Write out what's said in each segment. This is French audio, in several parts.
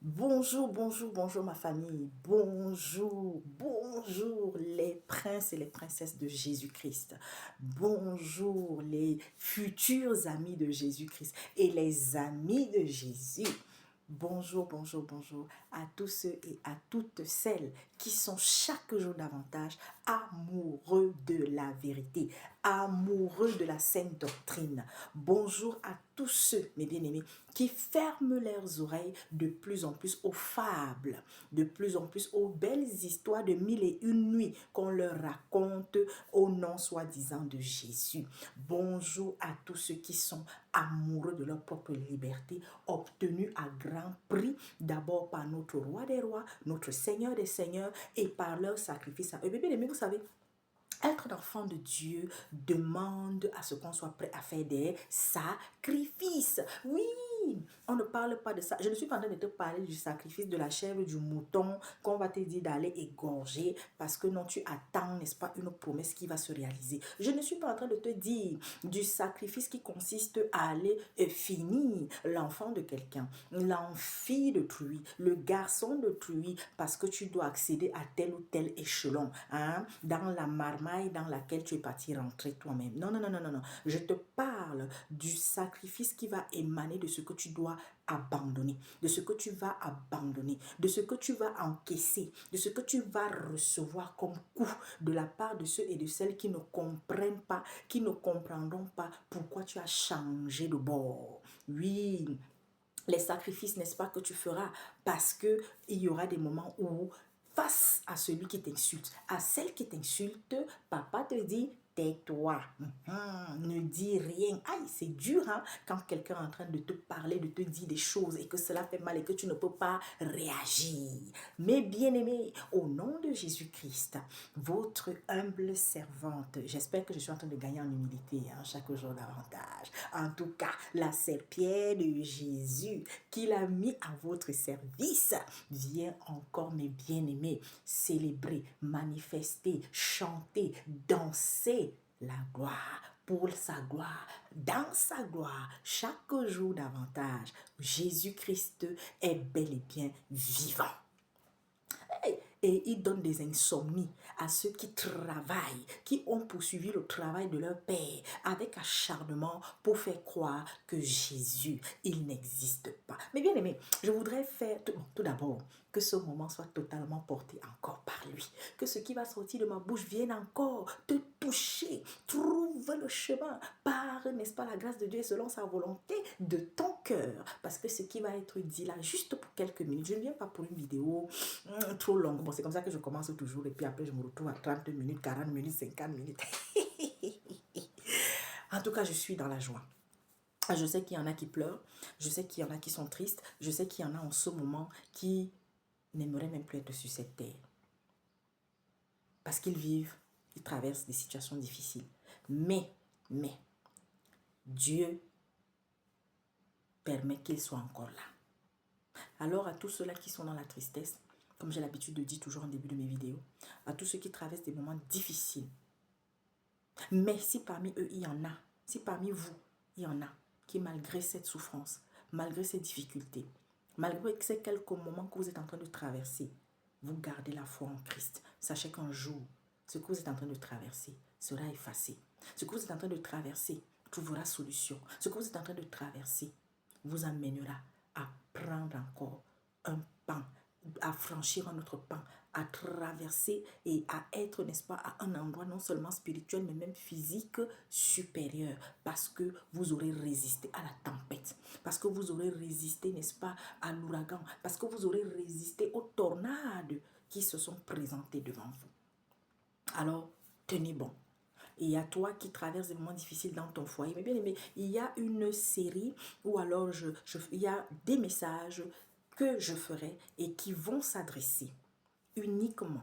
Bonjour, bonjour, bonjour ma famille. Bonjour, bonjour les princes et les princesses de Jésus-Christ. Bonjour les futurs amis de Jésus-Christ et les amis de Jésus. Bonjour, bonjour, bonjour à tous ceux et à toutes celles qui sont chaque jour davantage amoureux de la vérité, amoureux de la sainte doctrine. Bonjour à tous ceux, mes bien-aimés, qui ferment leurs oreilles de plus en plus aux fables, de plus en plus aux belles histoires de mille et une nuits qu'on leur raconte au nom soi-disant de Jésus. Bonjour à tous ceux qui sont amoureux de leur propre liberté, obtenue à grand prix, d'abord par notre roi des rois, notre Seigneur des seigneurs, et par leur sacrifice à eux. Bien aimé, vous savez, être un enfant de Dieu demande à ce qu'on soit prêt à faire des sacrifices. Oui, on ne parle pas de ça. Je ne suis pas en train de te parler du sacrifice de la chèvre, du mouton, qu'on va te dire d'aller égorger parce que non, tu attends, n'est-ce pas, une promesse qui va se réaliser. Je ne suis pas en train de te dire du sacrifice qui consiste à aller finir l'enfant de quelqu'un, l'enfant d'autrui, le garçon d'autrui, parce que tu dois accéder à tel ou tel échelon, hein, dans la marmaille dans laquelle tu es parti rentrer toi-même. Non, non, non, non, non, non. Je te parle du sacrifice qui va émaner de ce que tu dois abandonner, de ce que tu vas abandonner, de ce que tu vas encaisser, de ce que tu vas recevoir comme coup de la part de ceux et de celles qui ne comprennent pas, qui ne comprendront pas pourquoi tu as changé de bord. Oui, les sacrifices, n'est-ce pas, que tu feras parce que il y aura des moments où, face à celui qui t'insulte, à celle qui t'insulte, papa te dit, tais-toi, ne dis rien. Aïe, c'est dur, hein, quand quelqu'un est en train de te parler, de te dire des choses et que cela fait mal et que tu ne peux pas réagir. Mais bien-aimés, au nom de Jésus-Christ, votre humble servante, j'espère que je suis en train de gagner en humilité, hein, chaque jour davantage. En tout cas, la serpillère de Jésus qu'il a mis à votre service vient encore, mes bien-aimés, célébrer, manifester, chanter, danser la gloire pour sa gloire, dans sa gloire, chaque jour davantage. Jésus-Christ est bel et bien vivant. Et il donne des insomnies à ceux qui travaillent, qui ont poursuivi le travail de leur Père avec acharnement pour faire croire que Jésus, il n'existe pas. Mais bien aimé, je voudrais faire tout d'abord que ce moment soit totalement porté encore par lui. Que ce qui va sortir de ma bouche vienne encore te toucher. Trouve le chemin par, n'est-ce pas, la grâce de Dieu et selon sa volonté de ton cœur. Parce que ce qui va être dit là, juste pour quelques minutes, je ne viens pas pour une vidéo trop longue. Bon, c'est comme ça que je commence toujours et puis après je me retrouve à 30 minutes, 40 minutes, 50 minutes. En tout cas, je suis dans la joie. Je sais qu'il y en a qui pleurent, je sais qu'il y en a qui sont tristes, je sais qu'il y en a en ce moment qui n'aimeraient même plus être sur cette terre. Parce qu'ils vivent, ils traversent des situations difficiles. Mais, Dieu permet qu'ils soient encore là. Alors à tous ceux-là qui sont dans la tristesse, comme j'ai l'habitude de dire toujours en début de mes vidéos, à tous ceux qui traversent des moments difficiles, mais si parmi eux il y en a, si parmi vous il y en a qui malgré cette souffrance, malgré ces difficultés, malgré ces quelques moments que vous êtes en train de traverser, vous gardez la foi en Christ. Sachez qu'un jour, ce que vous êtes en train de traverser sera effacé. Ce que vous êtes en train de traverser trouvera solution. Ce que vous êtes en train de traverser vous amènera à prendre encore un pan, à franchir un autre pan, à traverser et à être, n'est-ce pas, à un endroit non seulement spirituel, mais même physique supérieur, parce que vous aurez résisté à la tempête, parce que vous aurez résisté, n'est-ce pas, à l'ouragan, parce que vous aurez résisté aux tornades qui se sont présentées devant vous. Alors, tenez bon. Et à toi qui traverse des moments difficiles dans ton foyer, mais bien aimé, il y a une série ou alors il y a des messages que je ferai et qui vont s'adresser uniquement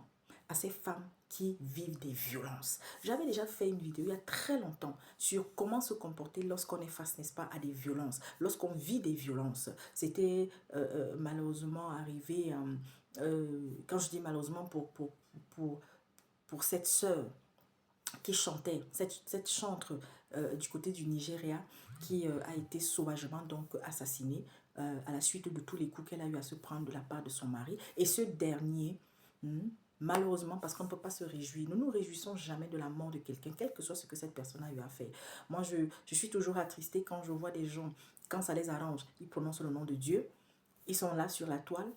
à ces femmes qui vivent des violences. J'avais déjà fait une vidéo il y a très longtemps sur comment se comporter lorsqu'on est face, n'est-ce pas, à des violences, lorsqu'on vit des violences. C'était malheureusement arrivé, quand je dis malheureusement pour cette sœur qui chantait, cette chantre du côté du Nigeria qui a été sauvagement donc assassinée à la suite de tous les coups qu'elle a eu à se prendre de la part de son mari. Et ce dernier, malheureusement, parce qu'on ne peut pas se réjouir, nous nous réjouissons jamais de la mort de quelqu'un, quel que soit ce que cette personne a eu à faire. Moi, je suis toujours attristée quand je vois des gens, quand ça les arrange, ils prononcent le nom de Dieu, ils sont là sur la toile.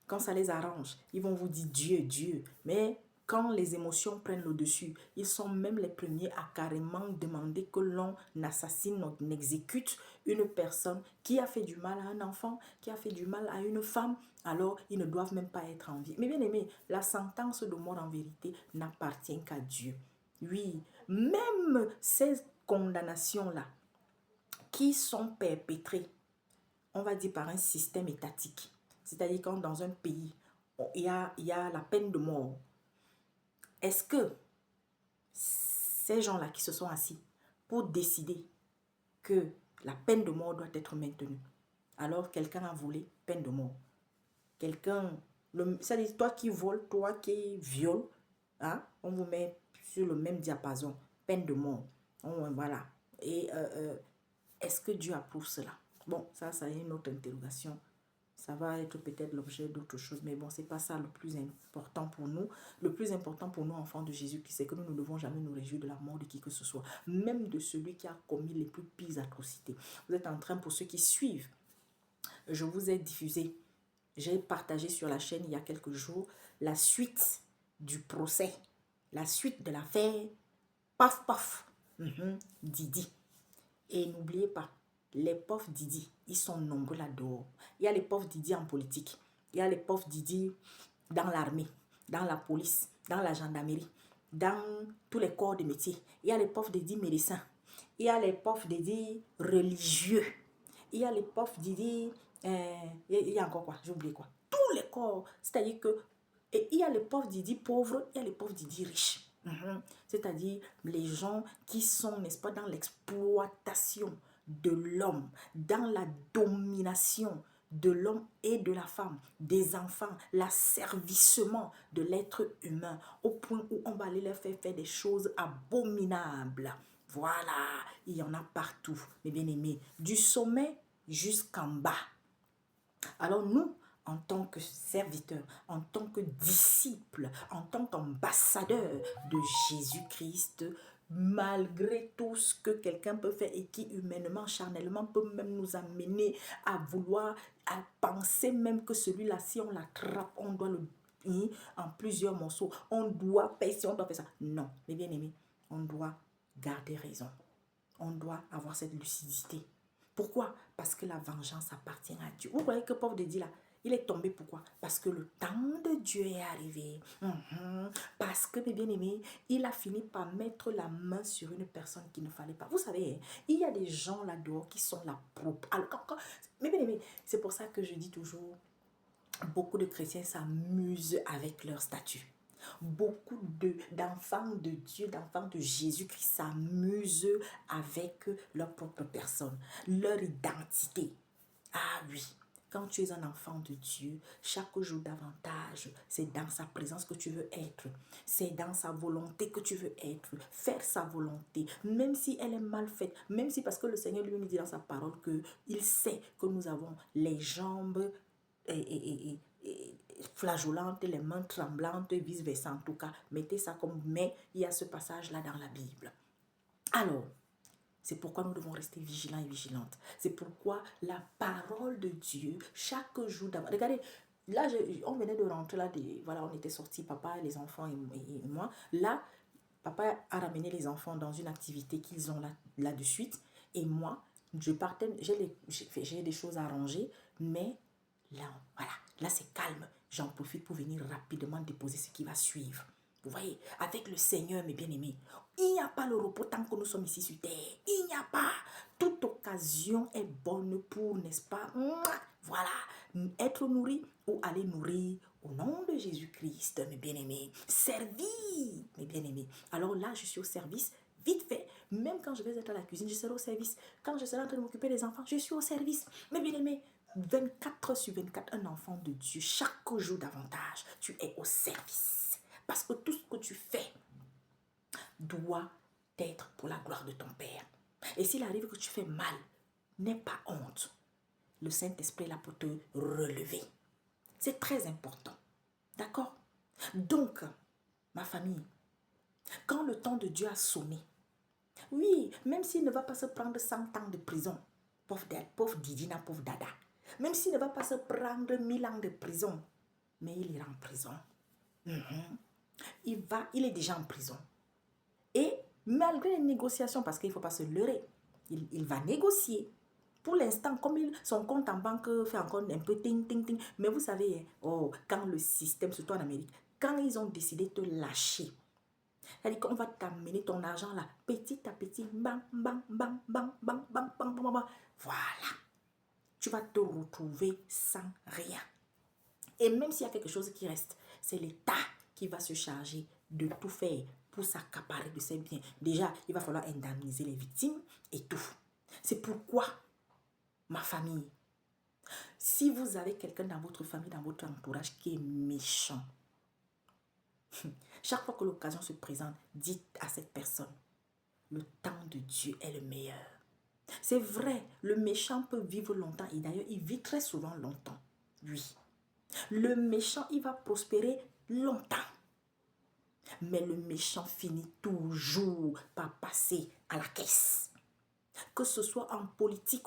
Quand ça les arrange, ils vont vous dire Dieu, Dieu. Mais quand les émotions prennent le dessus, ils sont même les premiers à carrément demander que l'on assassine, on exécute une personne qui a fait du mal à un enfant, qui a fait du mal à une femme. Alors, ils ne doivent même pas être en vie. Mais bien aimé, la sentence de mort en vérité n'appartient qu'à Dieu. Oui, même ces condamnations-là qui sont perpétrées, on va dire par un système étatique. C'est-à-dire quand dans un pays, il y a la peine de mort. Est-ce que ces gens-là qui se sont assis pour décider que la peine de mort doit être maintenue, alors quelqu'un a volé, peine de mort. Quelqu'un, c'est-à-dire toi qui voles, toi qui violes, hein, on vous met sur le même diapason, peine de mort. Voilà. Et est-ce que Dieu approuve cela? Bon, ça c'est une autre interrogation. Ça va être peut-être l'objet d'autre chose, mais bon, c'est pas ça le plus important pour nous. Le plus important pour nous, enfants de Jésus-Christ, c'est que nous ne devons jamais nous réjouir de la mort de qui que ce soit, même de celui qui a commis les plus pires atrocités. Vous êtes en train, pour ceux qui suivent, je vous ai diffusé, j'ai partagé sur la chaîne il y a quelques jours la suite du procès, la suite de l'affaire Paf Paf, Didi. Et n'oubliez pas, les pauvres Didi, ils sont nombreux là-dehors. Il y a les pauvres Didi en politique. Il y a les pauvres Didi dans l'armée, dans la police, dans la gendarmerie, dans tous les corps de métier. Il y a les pauvres Didi médecins. Il y a les pauvres Didi religieux. Il y a les pauvres Didi... il y a encore quoi? J'ai oublié quoi? Tous les corps. C'est-à-dire que... Et il y a les pauvres Didi pauvres, il y a les pauvres Didi riches. C'est-à-dire les gens qui sont, n'est-ce pas, dans l'exploitation de l'homme, dans la domination de l'homme et de la femme, des enfants, l'asservissement de l'être humain, au point où on va aller leur faire des choses abominables. Voilà, il y en a partout, mes bien-aimés, du sommet jusqu'en bas. Alors nous, en tant que serviteurs, en tant que disciples, en tant qu'ambassadeurs de Jésus-Christ, malgré tout ce que quelqu'un peut faire et qui humainement, charnellement peut même nous amener à vouloir, à penser même que celui-là, si on l'attrape, on doit le plier en plusieurs morceaux, on doit faire ci, on doit faire ça. Non, mes bien-aimés, on doit garder raison. On doit avoir cette lucidité. Pourquoi? Parce que la vengeance appartient à Dieu. Vous voyez que pauvre Dédi là, il est tombé pourquoi? Parce que le temps de Dieu est arrivé. Parce que, mes bien-aimés, il a fini par mettre la main sur une personne qu'il ne fallait pas. Vous savez, il y a des gens là-dehors qui sont là propres. Mes bien-aimés, c'est pour ça que je dis toujours, beaucoup de chrétiens s'amusent avec leur statut. Beaucoup d'enfants de Dieu, d'enfants de Jésus-Christ s'amusent avec leur propre personne, leur identité. Ah oui, quand tu es un enfant de Dieu, chaque jour davantage, c'est dans sa présence que tu veux être. C'est dans sa volonté que tu veux être. Faire sa volonté, même si elle est mal faite, même si parce que le Seigneur lui dit dans sa parole qu'il sait que nous avons les jambes et flageolante, les mains tremblantes, vice-versa en tout cas. Mettez ça comme mais il y a ce passage-là dans la Bible. Alors, c'est pourquoi nous devons rester vigilants et vigilantes. C'est pourquoi la parole de Dieu, chaque jour d'abord. Regardez, là, on venait de rentrer là, voilà, on était sortis, papa, les enfants et moi. Là, papa a ramené les enfants dans une activité qu'ils ont là de suite. Et moi, je partais, j'ai des choses à arranger, mais là, voilà, là c'est calme. J'en profite pour venir rapidement déposer ce qui va suivre. Vous voyez, avec le Seigneur, mes bien-aimés, il n'y a pas le repos tant que nous sommes ici sur terre. Il n'y a pas. Toute occasion est bonne pour, n'est-ce pas, voilà, être nourri ou aller nourrir au nom de Jésus-Christ, mes bien-aimés. Servir, mes bien-aimés. Alors là, je suis au service, vite fait. Même quand je vais être à la cuisine, je serai au service. Quand je serai en train de m'occuper des enfants, je suis au service. Mes bien-aimés, 24 heures sur 24, un enfant de Dieu, chaque jour davantage, tu es au service. Parce que tout ce que tu fais doit être pour la gloire de ton Père. Et s'il arrive que tu fais mal, n'aie pas honte. le Saint-Esprit est là pour te relever. C'est très important. D'accord? Donc, ma famille, quand le temps de Dieu a sonné, oui, même s'il ne va pas se prendre 100 ans de prison, pauvre Didina, pauvre Dada, même s'il ne va pas se prendre 1000 ans de prison, mais il ira en prison. Il est déjà en prison. Et malgré les négociations, parce qu'il ne faut pas se leurrer, il va négocier. Pour l'instant, comme son compte en banque fait encore un peu ting, ting, ting. Mais vous savez, quand le système, surtout en Amérique, quand ils ont décidé de te lâcher, c'est-à-dire qu'on va t'amener ton argent là, petit à petit, bang, bang, bang, bang, bang, bang, bang, bang, bang. Voilà. Tu vas te retrouver sans rien. Et même s'il y a quelque chose qui reste, c'est l'État qui va se charger de tout faire pour s'accaparer de ses biens. Déjà, il va falloir indemniser les victimes et tout. C'est pourquoi, ma famille, si vous avez quelqu'un dans votre famille, dans votre entourage qui est méchant, chaque fois que l'occasion se présente, dites à cette personne, le temps de Dieu est le meilleur. C'est vrai, le méchant peut vivre longtemps et d'ailleurs, il vit très souvent longtemps. Oui. Le méchant, il va prospérer longtemps. Mais le méchant finit toujours par passer à la caisse. Que ce soit en politique,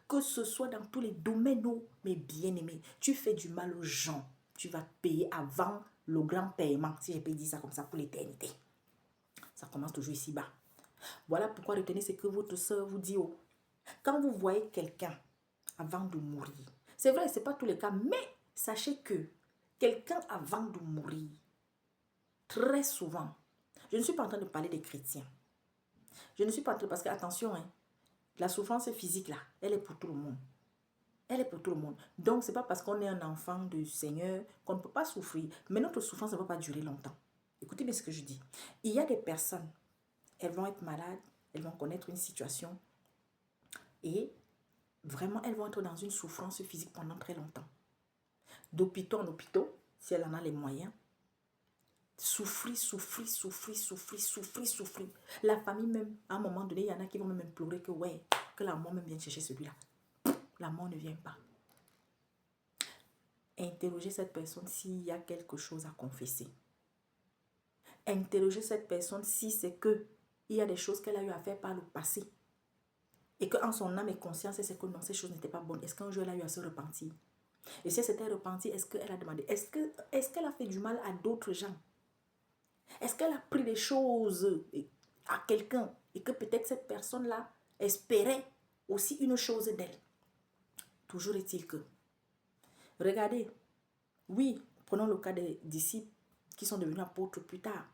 que ce soit dans tous les domaines, mes bien-aimés, tu fais du mal aux gens, tu vas payer avant le grand paiement, si je peux dire ça comme ça, pour l'éternité. Ça commence toujours ici-bas. Voilà pourquoi retenez ce que votre soeur vous dit. Quand vous voyez quelqu'un avant de mourir, c'est vrai, ce n'est pas tous les cas, mais sachez que quelqu'un avant de mourir, très souvent, je ne suis pas en train de parler des chrétiens. Je ne suis pas en train de... Parce que, attention, la souffrance physique, là, elle est pour tout le monde. Elle est pour tout le monde. Donc, ce n'est pas parce qu'on est un enfant du Seigneur qu'on ne peut pas souffrir. Mais notre souffrance ne va pas durer longtemps. Écoutez bien ce que je dis. Il y a des personnes, elles vont être malades, elles vont connaître une situation et vraiment, elles vont être dans une souffrance physique pendant très longtemps. D'hôpitaux en hôpitaux, si elle en a les moyens. Souffrir. La famille même, à un moment donné, il y en a qui vont même implorer que, ouais, que la mort même vienne chercher celui-là. La mort ne vient pas. Interrogez cette personne s'il y a quelque chose à confesser. Interrogez cette personne si c'est que il y a des choses qu'elle a eu à faire par le passé. Et qu'en son âme et conscience, c'est que non, ces choses n'étaient pas bonnes. Est-ce qu'un jour elle a eu à se repentir? Et si elle s'était repentie, est-ce qu'elle a demandé? Est-ce qu'elle a fait du mal à d'autres gens? Est-ce qu'elle a pris des choses à quelqu'un et que peut-être cette personne-là espérait aussi une chose d'elle? Toujours est-il que, regardez, oui, prenons le cas des disciples qui sont devenus apôtres plus tard.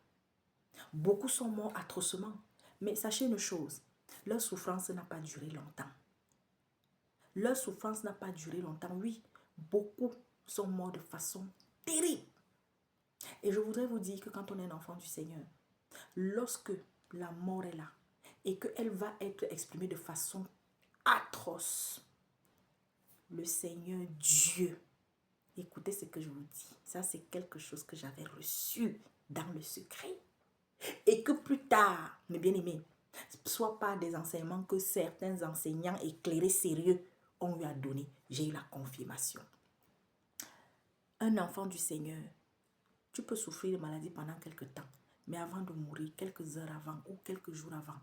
Beaucoup sont morts atrocement. Mais sachez une chose, leur souffrance n'a pas duré longtemps. Leur souffrance n'a pas duré longtemps. Oui, beaucoup sont morts de façon terrible. Et je voudrais vous dire que quand on est un enfant du Seigneur, lorsque la mort est là et qu'elle va être exprimée de façon atroce, le Seigneur Dieu, écoutez ce que je vous dis, ça c'est quelque chose que j'avais reçu dans le secret. Et que plus tard, mes bien-aimés, soit par des enseignements que certains enseignants éclairés sérieux ont eu à donner, j'ai eu la confirmation. Un enfant du Seigneur, tu peux souffrir de maladie pendant quelque temps, mais avant de mourir, quelques heures avant ou quelques jours avant,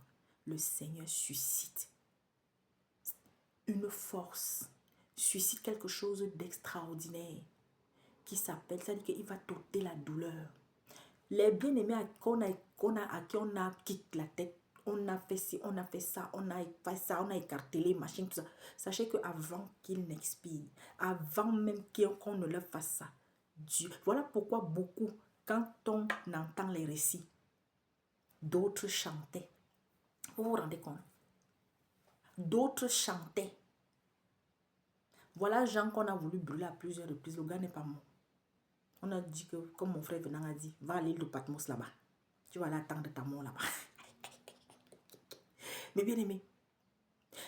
le Seigneur suscite une force, suscite quelque chose d'extraordinaire qui s'appelle, c'est-à-dire qu'il va t'ôter la douleur. Les bien-aimés à qui on a quitté la tête, on a fait ci, on a fait ça, on a écartelé, machin, tout ça. Sachez qu'avant qu'il n'expire, avant même qu'on ne leur fasse ça, Dieu. Voilà pourquoi beaucoup, quand on entend les récits, d'autres chantaient. Vous vous rendez compte? D'autres chantaient. Voilà Jean qu'on a voulu brûler à plusieurs reprises. Le gars n'est pas mort. On a dit que, comme mon frère Venant a dit, va à l'île de Patmos là-bas. Tu vas aller attendre ta mort là-bas. Mais bien aimé,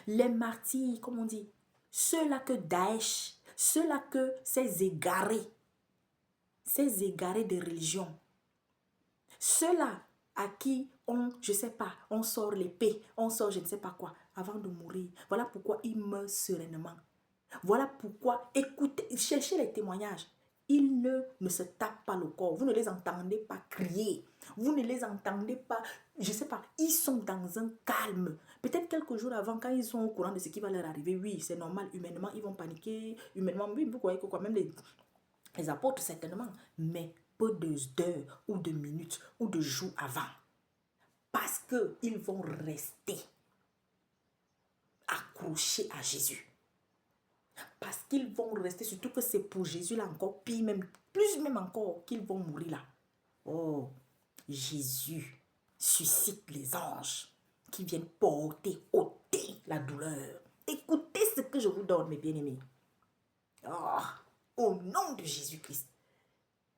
les martyrs, comme on dit, ceux-là que Daesh, ceux-là que ces égarés de religion, ceux-là à qui on, je sais pas, on sort l'épée, on sort je ne sais pas quoi, avant de mourir. Voilà pourquoi ils meurent sereinement. Voilà pourquoi, écoutez, cherchez les témoignages. Ils ne se tapent pas le corps. Vous ne les entendez pas crier. Vous ne les entendez pas, je ne sais pas, ils sont dans un calme. Peut-être quelques jours avant, quand ils sont au courant de ce qui va leur arriver, oui, c'est normal, humainement, ils vont paniquer. Humainement, oui, vous croyez que quand même les apôtres, certainement. Mais peu d'heures ou de minutes ou de jours avant. Parce qu'ils vont rester accrochés à Jésus. Parce qu'ils vont rester, surtout que c'est pour Jésus là encore pire, même plus même encore qu'ils vont mourir là. Oh, Jésus suscite les anges qui viennent ôter la douleur. Écoutez ce que je vous donne, mes bien-aimés. Oh, au nom de Jésus-Christ.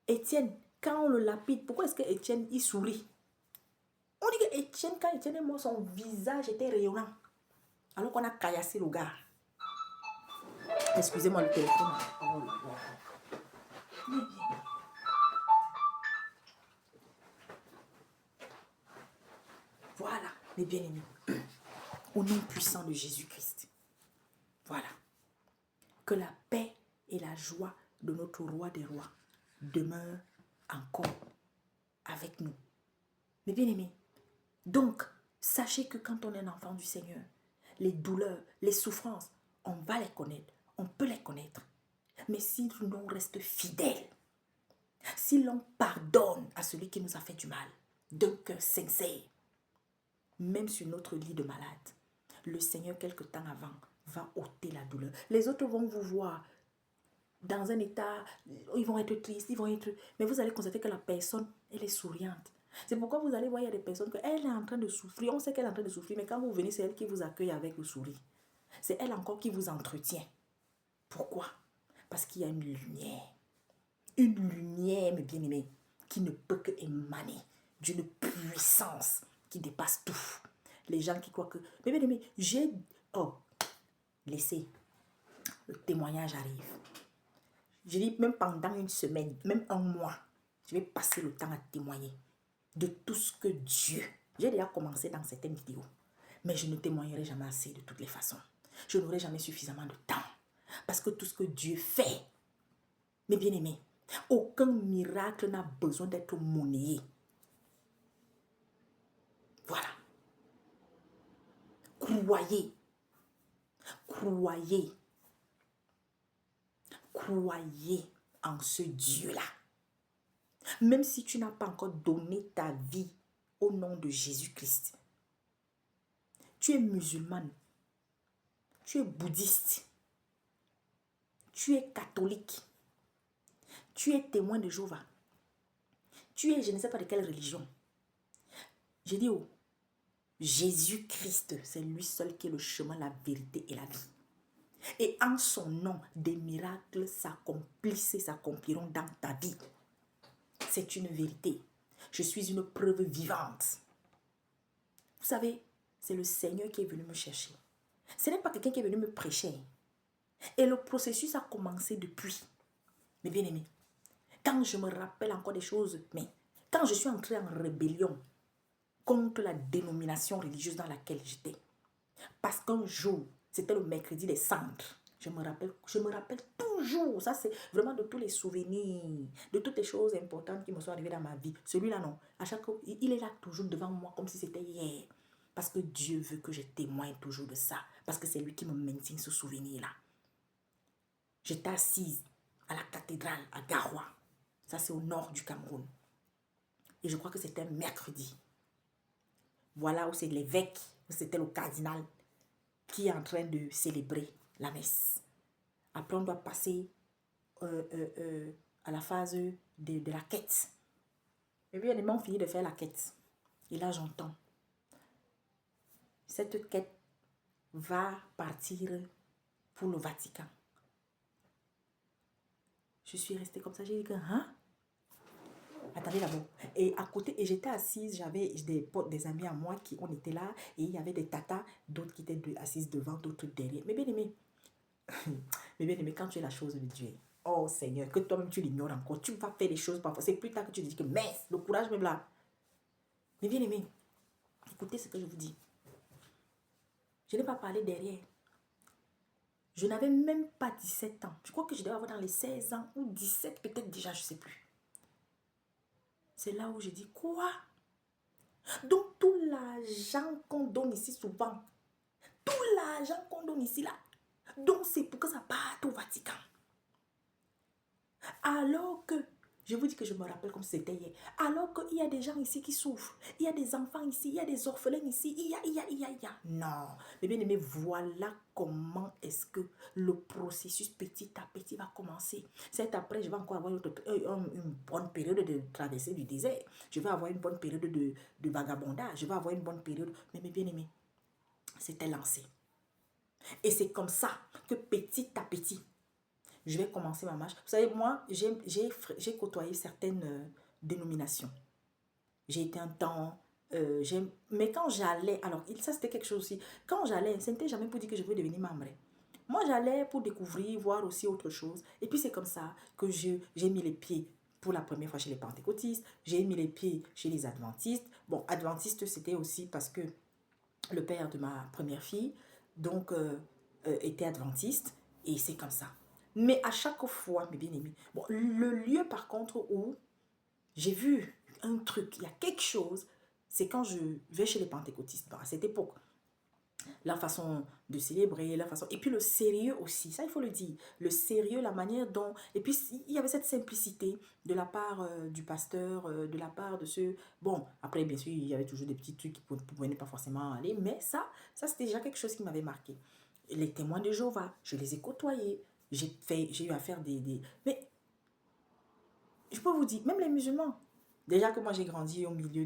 Étienne, quand on le lapide, pourquoi est-ce que Étienne, il sourit? On dit que Étienne, quand Étienne est mort, son visage était rayonnant. Alors qu'on a caillassé le gars. Excusez-moi le téléphone. Oh là là. Voilà, mes bien-aimés. Au nom puissant de Jésus-Christ. Voilà. Que la paix et la joie de notre roi des rois demeurent encore avec nous. Mes bien-aimés. Donc, sachez que quand on est un enfant du Seigneur, les douleurs, les souffrances, on va les connaître. On peut les connaître. Mais si l'on reste fidèle, si l'on pardonne à celui qui nous a fait du mal, d'un cœur sincère, même sur notre lit de malade, le Seigneur, quelque temps avant, va ôter la douleur. Les autres vont vous voir dans un état, ils vont être tristes, mais vous allez constater que la personne, elle est souriante. C'est pourquoi vous allez voir, il y a des personnes qu'elle est en train de souffrir. On sait qu'elle est en train de souffrir, mais quand vous venez, c'est elle qui vous accueille avec le sourire. C'est elle encore qui vous entretient. Pourquoi? Parce qu'il y a une lumière, mes bien-aimés, qui ne peut que émaner d'une puissance qui dépasse tout. Les gens qui croient que, mais bien-aimés, laissez, le témoignage arrive. Je dis même pendant une semaine, même un mois, je vais passer le temps à témoigner de tout ce que Dieu... J'ai déjà commencé dans certaines vidéos, mais je ne témoignerai jamais assez de toutes les façons. Je n'aurai jamais suffisamment de temps. Parce que tout ce que Dieu fait, mes bien-aimés, aucun miracle n'a besoin d'être monnayé. Voilà. Croyez. Croyez. Croyez en ce Dieu-là. Même si tu n'as pas encore donné ta vie au nom de Jésus-Christ. Tu es musulmane. Tu es bouddhiste. Tu es catholique. Tu es témoin de Jéhovah. Tu es je ne sais pas de quelle religion. J'ai dit Jésus-Christ, c'est lui seul qui est le chemin, la vérité et la vie. Et en son nom, des miracles s'accompliront dans ta vie. C'est une vérité. Je suis une preuve vivante. Vous savez, c'est le Seigneur qui est venu me chercher. Ce n'est pas quelqu'un qui est venu me prêcher. Et le processus a commencé depuis. Mais bien aimé, quand je me rappelle encore des choses, mais quand je suis entrée en rébellion contre la dénomination religieuse dans laquelle j'étais, parce qu'un jour, c'était le mercredi des cendres, je me rappelle toujours, ça c'est vraiment de tous les souvenirs, de toutes les choses importantes qui me sont arrivées dans ma vie. Celui-là, non, à chaque fois, il est là toujours devant moi comme si c'était hier. Parce que Dieu veut que je témoigne toujours de ça. Parce que c'est lui qui me maintient ce souvenir-là. J'étais assise à la cathédrale à Garoua. Ça, c'est au nord du Cameroun. Et je crois que c'était un mercredi. Voilà où c'est l'évêque, où c'était le cardinal qui est en train de célébrer la messe. Après, on doit passer à la phase de la quête. Et puis, on finit de faire la quête. Et là, j'entends. Cette quête va partir pour le Vatican. Je suis restée comme ça. J'ai dit que, hein? Attendez d'abord. Et à côté, et j'étais assise, j'avais des potes, des amis à moi qui on était là. Et il y avait des tatas, d'autres qui étaient assises devant, d'autres derrière. Mais bien aimé, quand tu es la chose de Dieu, oh Seigneur, que toi-même tu l'ignores encore, tu vas faire des choses parfois. C'est plus tard que tu te dis que, mais le courage même là. Mais bien aimé, écoutez ce que je vous dis. Je n'ai pas parlé derrière. Je n'avais même pas 17 ans. Je crois que je devais avoir dans les 16 ans ou 17 peut-être déjà, je ne sais plus. C'est là où j'ai dit, quoi? Donc tout l'argent qu'on donne ici souvent, tout l'argent qu'on donne ici là, donc c'est pour que ça parte au Vatican. Alors que, je vous dis que je me rappelle comme c'était hier, alors qu'il y a des gens ici qui souffrent, il y a des enfants ici, il y a des orphelins ici, il y a. Non, mais bien aimé, voilà comment est-ce que le processus petit à petit va commencer. C'est après, je vais encore avoir une bonne période de traversée du désert, je vais avoir une bonne période de vagabondage, je vais avoir une bonne période, mais bien aimé, c'était lancé. Et c'est comme ça que petit à petit, je vais commencer ma marche. Vous savez, moi, j'ai côtoyé certaines dénominations. J'ai été un temps... mais quand j'allais... Alors, ça, c'était quelque chose aussi. Quand j'allais, ce n'était jamais pour dire que je veux devenir membre. Moi, j'allais pour découvrir, voir aussi autre chose. Et puis, c'est comme ça que j'ai mis les pieds pour la première fois chez les pentecôtistes. J'ai mis les pieds chez les adventistes. Bon, adventistes, c'était aussi parce que le père de ma première fille, donc, était adventiste. Et c'est comme ça. Mais à chaque fois, mes bien-aimés, bon, le lieu par contre où j'ai vu un truc, il y a quelque chose, c'est quand je vais chez les pentecôtistes. Bon, à cette époque, la façon de célébrer, la façon... Et puis le sérieux aussi, ça il faut le dire. Le sérieux, la manière dont... Et puis il y avait cette simplicité de la part du pasteur, de la part de ceux... Bon, après bien sûr, il y avait toujours des petits trucs qui ne pouvaient pas forcément aller, mais ça c'était déjà quelque chose qui m'avait marqué. Les témoins de Jéhovah, je les ai côtoyés. J'ai eu à faire des... Mais je peux vous dire, même les musulmans, déjà que moi j'ai grandi au milieu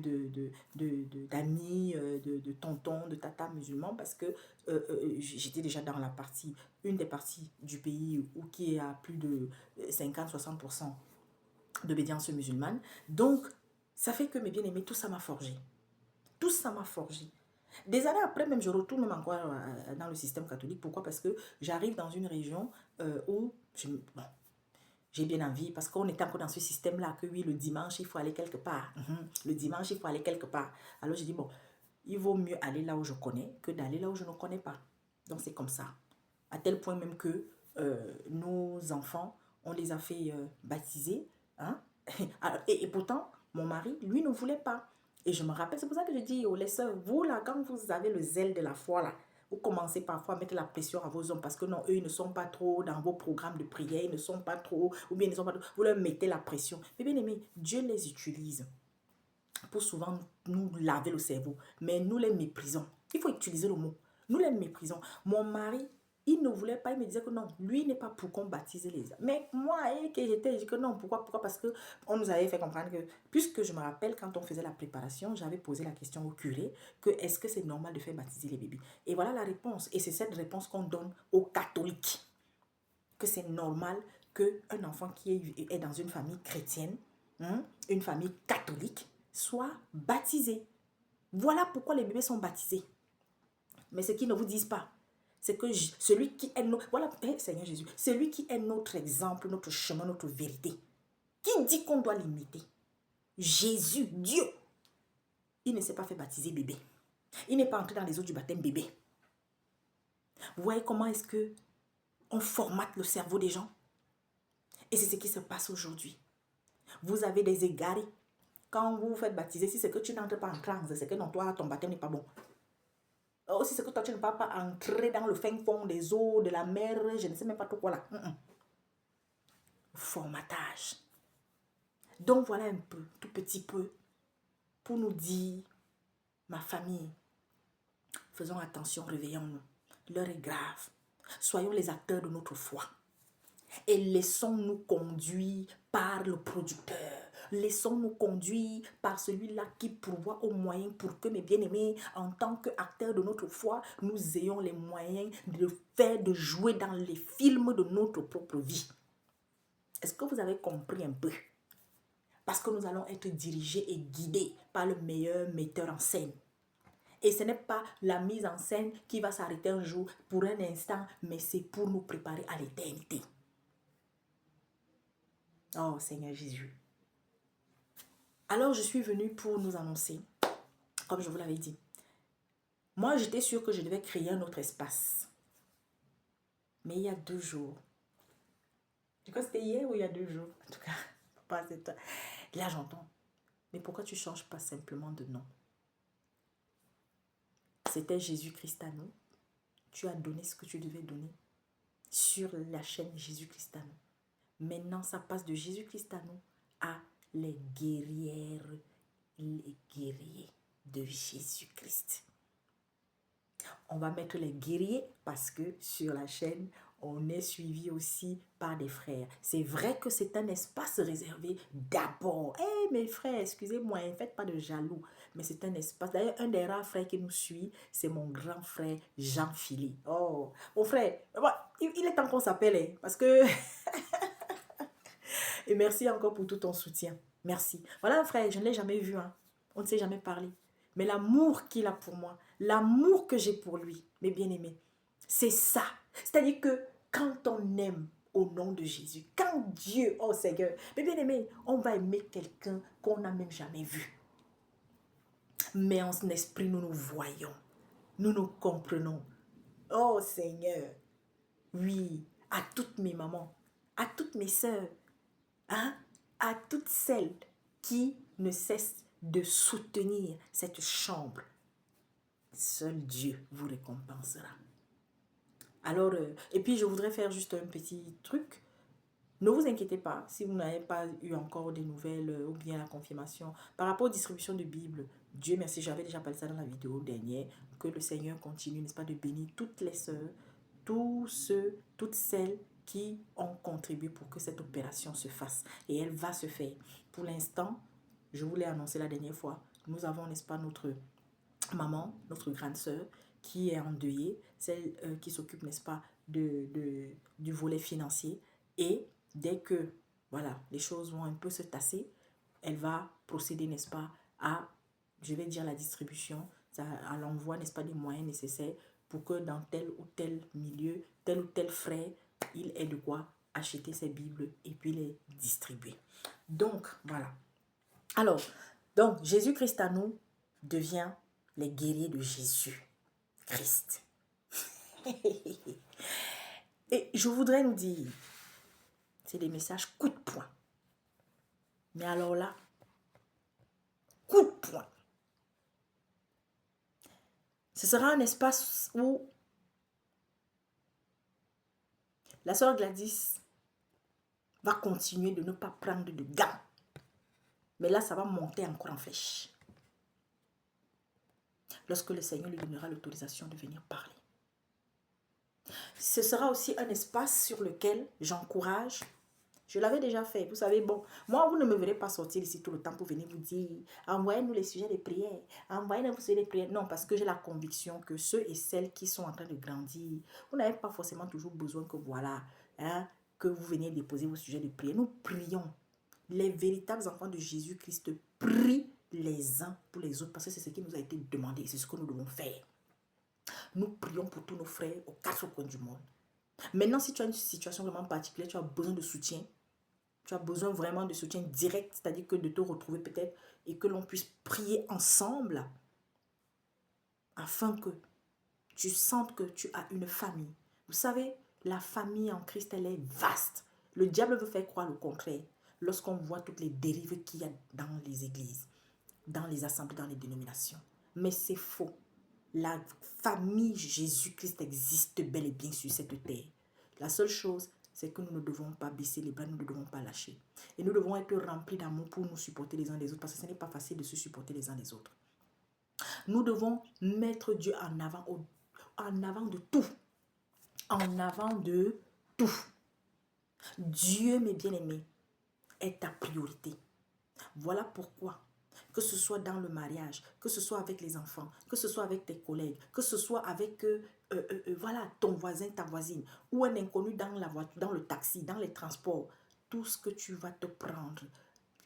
d'amis, de tontons, de tatas musulmans, parce que j'étais déjà dans la partie, une des parties du pays où qui est à plus de 50-60% d'obédience musulmane. Donc, ça fait que mes bien-aimés, tout ça m'a forgé. Tout ça m'a forgé. Des années après, même je retourne même encore dans le système catholique. Pourquoi? Parce que j'arrive dans une région où bon, j'ai bien envie, parce qu'on était encore dans ce système-là, que oui, le dimanche, il faut aller quelque part. Le dimanche, il faut aller quelque part. Alors, j'ai dit, bon, il vaut mieux aller là où je connais que d'aller là où je ne connais pas. Donc, c'est comme ça. À tel point même que nos enfants, on les a fait baptiser. Hein? Et pourtant, mon mari, lui, ne voulait pas. Et je me rappelle, c'est pour ça que je dis, oh, les soeurs, vous là, quand vous avez le zèle de la foi là, vous commencez parfois à mettre la pression à vos hommes parce que non, eux, ils ne sont pas trop dans vos programmes de prière, ils ne sont pas trop, ou bien ils ne sont pas trop, vous leur mettez la pression. Mais bien aimé, Dieu les utilise pour souvent nous laver le cerveau, mais nous les méprisons. Il faut utiliser le mot. Nous les méprisons. Mon mari, il ne voulait pas, il me disait que non, lui n'est pas pour qu'on baptise les hommes. Mais moi, que j'étais, je dis que non, pourquoi? Parce que on nous avait fait comprendre que, puisque je me rappelle, quand on faisait la préparation, j'avais posé la question au curé, que est-ce que c'est normal de faire baptiser les bébés? Et voilà la réponse. Et c'est cette réponse qu'on donne aux catholiques. Que c'est normal qu'un enfant qui est dans une famille chrétienne, une famille catholique, soit baptisé. Voilà pourquoi les bébés sont baptisés. Mais ce qu'ils ne vous disent pas, c'est que celui qui est notre... Voilà, Seigneur Jésus, celui qui est notre exemple, notre chemin, notre vérité. Qui dit qu'on doit l'imiter? Jésus, Dieu. Il ne s'est pas fait baptiser bébé. Il n'est pas entré dans les eaux du baptême bébé. Vous voyez comment est-ce que on formate le cerveau des gens? Et c'est ce qui se passe aujourd'hui. Vous avez des égarés. Quand vous vous faites baptiser, si c'est que tu n'entres pas en transe, c'est que non, toi, ton baptême n'est pas bon. Si c'est que toi, tu ne vas pas entrer dans le fin fond des eaux, de la mer, je ne sais même pas trop quoi là. Formatage. Donc voilà un peu, tout petit peu, pour nous dire, ma famille, faisons attention, réveillons-nous. L'heure est grave. Soyons les acteurs de notre foi. Et laissons-nous conduire par le producteur. Laissons-nous conduire par celui-là qui pourvoit aux moyens pour que, mes bien-aimés, en tant qu'acteurs de notre foi, nous ayons les moyens de faire, de jouer dans les films de notre propre vie. Est-ce que vous avez compris un peu? Parce que nous allons être dirigés et guidés par le meilleur metteur en scène. Et ce n'est pas la mise en scène qui va s'arrêter un jour pour un instant, mais c'est pour nous préparer à l'éternité. Oh Seigneur Jésus. Alors je suis venue pour nous annoncer, comme je vous l'avais dit. Moi j'étais sûre que je devais créer un autre espace. Mais il y a 2 jours, je crois que c'était hier ou il y a 2 jours, en tout cas, pas c'est toi. Là j'entends, mais pourquoi tu ne changes pas simplement de nom? C'était Jésus-Christ à nous. Tu as donné ce que tu devais donner sur la chaîne Jésus-Christ à nous. Maintenant, ça passe de Jésus-Christ à nous à les guerrières, les guerriers de Jésus-Christ. On va mettre les guerriers parce que sur la chaîne, on est suivi aussi par des frères. C'est vrai que c'est un espace réservé d'abord. Eh mes frères, excusez-moi, ne faites pas de jaloux. Mais c'est un espace. D'ailleurs, un des rares frères qui nous suit, c'est mon grand frère Jean-Philippe. Oh, mon frère, il est temps qu'on s'appelle, hein, parce que... Et merci encore pour tout ton soutien. Merci. Voilà un frère, je ne l'ai jamais vu. Hein. On ne s'est jamais parlé. Mais l'amour qu'il a pour moi, l'amour que j'ai pour lui, mes bien-aimés, c'est ça. C'est-à-dire que quand on aime au nom de Jésus, quand Dieu, oh Seigneur, mes bien-aimés, on va aimer quelqu'un qu'on n'a même jamais vu. Mais en son esprit, nous nous voyons. Nous nous comprenons. Oh Seigneur, oui, à toutes mes mamans, à toutes mes sœurs, hein, à toutes celles qui ne cessent de soutenir cette chambre. Seul Dieu vous récompensera. Alors, et puis je voudrais faire juste un petit truc. Ne vous inquiétez pas si vous n'avez pas eu encore des nouvelles ou bien la confirmation. Par rapport aux distributions de Bible, Dieu merci, j'avais déjà parlé ça dans la vidéo dernière, que le Seigneur continue, n'est-ce pas, de bénir toutes les sœurs, tous ceux, toutes celles qui ont contribué pour que cette opération se fasse. Et elle va se faire. Pour l'instant, je vous l'ai annoncé la dernière fois, nous avons, n'est-ce pas, notre maman, notre grande sœur, qui est endeuillée, celle qui s'occupe, n'est-ce pas, du volet financier. Et dès que, voilà, les choses vont un peu se tasser, elle va procéder, n'est-ce pas, à, je vais dire, la distribution, à l'envoi, n'est-ce pas, des moyens nécessaires pour que dans tel ou tel milieu, tel ou tel frère, il ait de quoi acheter ses Bibles et puis les distribuer. Donc, voilà. Alors, donc, Jésus-Christ à nous devient les guerriers de Jésus-Christ. Et je voudrais nous dire, c'est des messages coup de poing. Mais alors là, coup de poing. Ce sera un espace où la sœur Gladys va continuer de ne pas prendre de gants. Mais là, ça va monter encore en flèche. Lorsque le Seigneur lui donnera l'autorisation de venir parler. Ce sera aussi un espace sur lequel j'encourage. Je l'avais déjà fait. Vous savez, bon, moi, vous ne me verrez pas sortir ici tout le temps pour venir vous dire, envoyez-nous les sujets de prière, envoyez-nous les sujets de prière. Non, parce que j'ai la conviction que ceux et celles qui sont en train de grandir, vous n'avez pas forcément toujours besoin que voilà, hein, que vous veniez déposer vos sujets de prière. Nous prions. Les véritables enfants de Jésus-Christ prient les uns pour les autres parce que c'est ce qui nous a été demandé, c'est ce que nous devons faire. Nous prions pour tous nos frères aux 4 coins du monde. Maintenant, si tu as une situation vraiment particulière, tu as besoin de soutien, tu as besoin vraiment de soutien direct, c'est-à-dire que de te retrouver peut-être et que l'on puisse prier ensemble afin que tu sentes que tu as une famille. Vous savez, la famille en Christ, elle est vaste. Le diable veut faire croire le contraire lorsqu'on voit toutes les dérives qu'il y a dans les églises, dans les assemblées, dans les dénominations. Mais c'est faux. La famille Jésus-Christ existe bel et bien sur cette terre. La seule chose, c'est que nous ne devons pas baisser les bras, nous ne devons pas lâcher. Et nous devons être remplis d'amour pour nous supporter les uns les autres, parce que ce n'est pas facile de se supporter les uns les autres. Nous devons mettre Dieu en avant de tout. En avant de tout. Dieu, mes bien-aimés, est ta priorité. Voilà pourquoi, que ce soit dans le mariage, que ce soit avec les enfants, que ce soit avec tes collègues, que ce soit avec voilà, ton voisin, ta voisine, ou un inconnu dans la voiture, dans le taxi, dans les transports, tout ce que tu vas te prendre,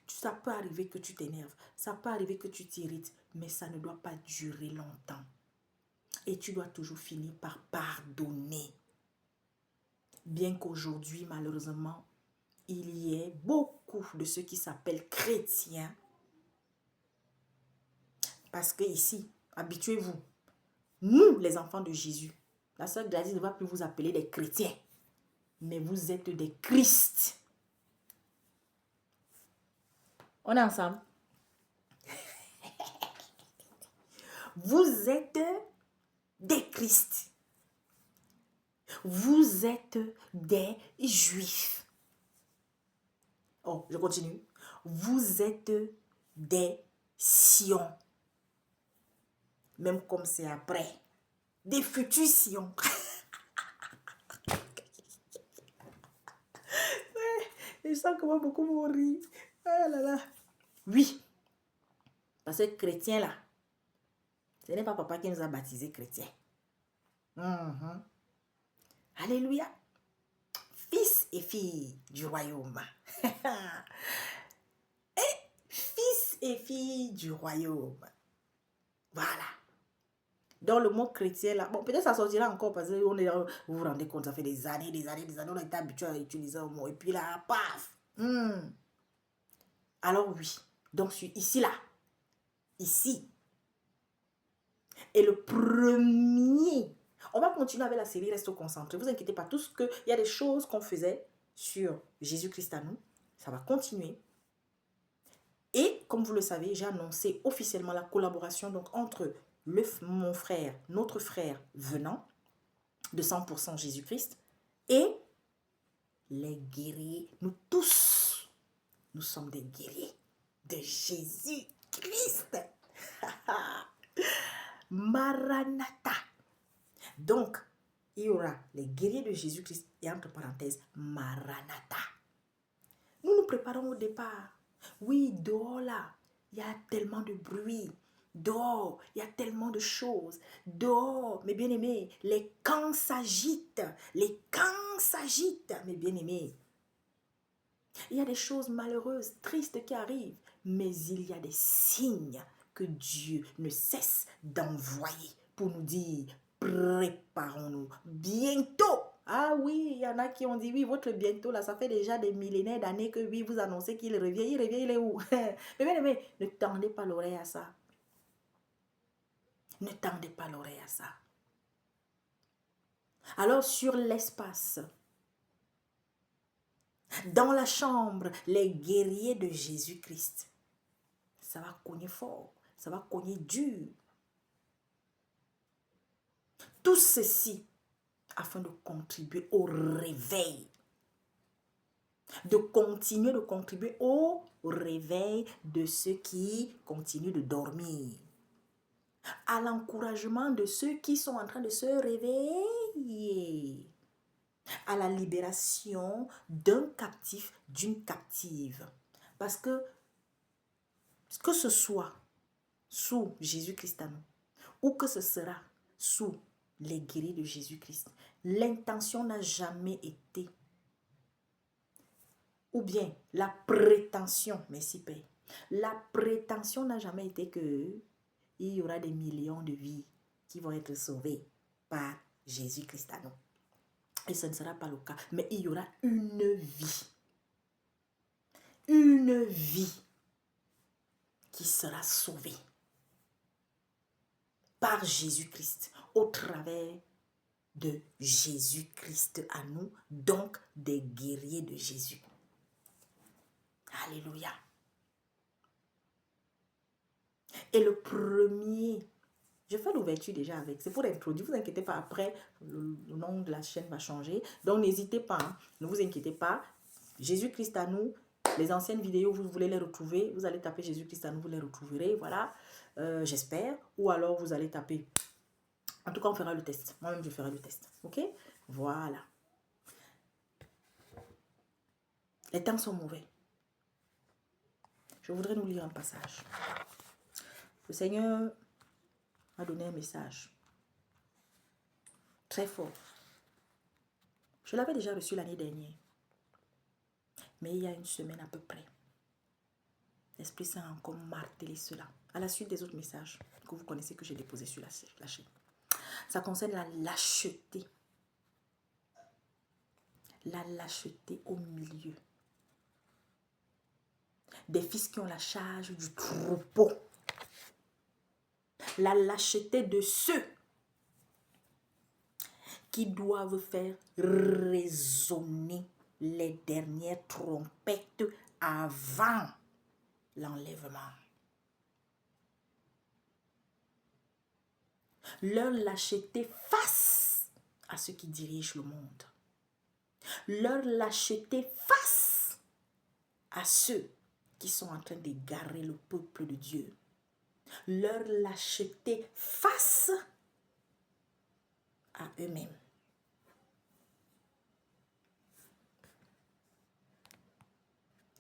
ça peut arriver que tu t'énerves, ça peut arriver que tu t'irrites, mais ça ne doit pas durer longtemps. Et tu dois toujours finir par pardonner. Bien qu'aujourd'hui, malheureusement, il y ait beaucoup de ceux qui s'appellent chrétiens. Parce que ici, habituez-vous, nous, les enfants de Jésus, la sœur Gladys ne va plus vous appeler des chrétiens. mais vous êtes des Christ. On est ensemble? Vous êtes des Christ. Vous êtes des Juifs. Oh, je continue. Vous êtes des Sion. Même comme c'est après. Des futurs Sion. Je sens comment beaucoup vont rire. Ah là là. Oui. Parce que chrétien là, ce n'est pas papa qui nous a baptisés chrétiens. Alléluia. Fils et filles du royaume. Fils et filles du royaume. Voilà. Dans le mot chrétien là, bon peut-être ça sortira encore parce que vous vous rendez compte, ça fait des années, on a été habitué à utiliser un mot et puis là, paf. Alors oui, donc je suis ici là, ici. Et le premier, on va continuer avec la série Reste concentré. Vous inquiétez pas, tout ce que, il y a des choses qu'on faisait sur Jésus-Christ à nous, ça va continuer. Et comme vous le savez, j'ai annoncé officiellement la collaboration donc entre mon frère, notre frère venant de 100% Jésus-Christ et les guerriers. Nous tous, nous sommes des guerriers de Jésus-Christ. Maranatha. Donc, il y aura les guerriers de Jésus-Christ et entre parenthèses, Maranatha. Nous nous préparons au départ. Oui, dehors là, il y a tellement de bruit. Dehors, il y a tellement de choses. Dehors, mes bien-aimés, les camps s'agitent. Les camps s'agitent, mes bien-aimés. Il y a des choses malheureuses, tristes qui arrivent. Mais il y a des signes que Dieu ne cesse d'envoyer pour nous dire, préparons-nous bientôt. Ah oui, il y en a qui ont dit, oui, votre bientôt, là, ça fait déjà des millénaires d'années que oui, vous annoncez qu'il revient, il est où? Mais ne tendez pas l'oreille à ça. Ne tendez pas l'oreille à ça. Alors, sur l'espace, dans la chambre, les guerriers de Jésus-Christ, ça va cogner fort, ça va cogner dur. Tout ceci afin de contribuer au réveil. De continuer de contribuer au réveil de ceux qui continuent de dormir. À l'encouragement de ceux qui sont en train de se réveiller. À la libération d'un captif, d'une captive. Parce que ce soit sous Jésus-Christ à nous, ou que ce sera sous les guerriers de Jésus-Christ, l'intention n'a jamais été, ou bien la prétention, merci Père, la prétention n'a jamais été que il y aura des millions de vies qui vont être sauvées par Jésus-Christ à nous. Et ce ne sera pas le cas, mais il y aura une vie qui sera sauvée par Jésus-Christ au travers de Jésus-Christ à nous, donc des guerriers de Jésus. Alléluia. Et le premier, je fais l'ouverture déjà avec, c'est pour introduire, ne vous inquiétez pas, après le nom de la chaîne va changer, donc n'hésitez pas, hein, ne vous inquiétez pas, Jésus-Christ à nous, les anciennes vidéos, vous voulez les retrouver, vous allez taper Jésus-Christ à nous, vous les retrouverez, voilà, j'espère, ou alors vous allez taper, en tout cas on fera le test, moi-même je ferai le test, ok, voilà. Les temps sont mauvais. Je voudrais nous lire un passage. Le Seigneur m'a donné un message très fort. Je l'avais déjà reçu l'année dernière. Mais il y a une semaine à peu près, l'Esprit Saint a encore martelé cela. À la suite des autres messages que vous connaissez que j'ai déposés sur la chaîne. Ça concerne la lâcheté. La lâcheté au milieu. Des fils qui ont la charge du troupeau. La lâcheté de ceux qui doivent faire résonner les dernières trompettes avant l'enlèvement. Leur lâcheté face à ceux qui dirigent le monde. Leur lâcheté face à ceux qui sont en train d'égarer le peuple de Dieu. Leur lâcheté face à eux-mêmes.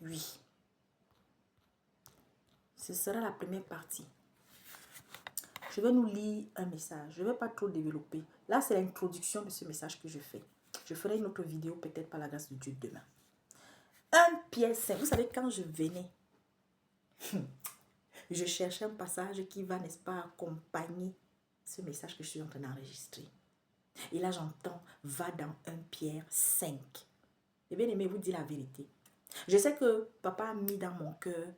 Oui. Ce sera la première partie. Je vais nous lire un message. Je ne vais pas trop développer. Là, c'est l'introduction de ce message que je fais. Je ferai une autre vidéo peut-être par la grâce de Dieu demain. 1 Pierre 5. Vous savez, quand je venais, je cherchais un passage qui va, n'est-ce pas, accompagner ce message que je suis en train d'enregistrer. Et là, j'entends, va dans 1 Pierre 5. Et bien aimé, vous dire la vérité. Je sais que papa a mis dans mon cœur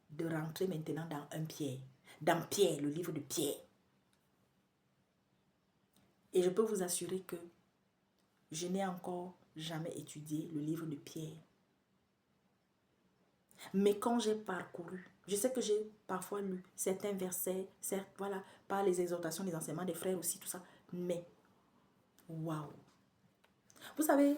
de rentrer maintenant dans 1 Pierre. Dans Pierre, le livre de Pierre. Et je peux vous assurer que je n'ai encore jamais étudié le livre de Pierre. Mais quand j'ai parcouru, je sais que j'ai parfois lu certains versets, certes, voilà, par les exhortations, les enseignements des frères aussi, tout ça. Mais, waouh! Vous savez,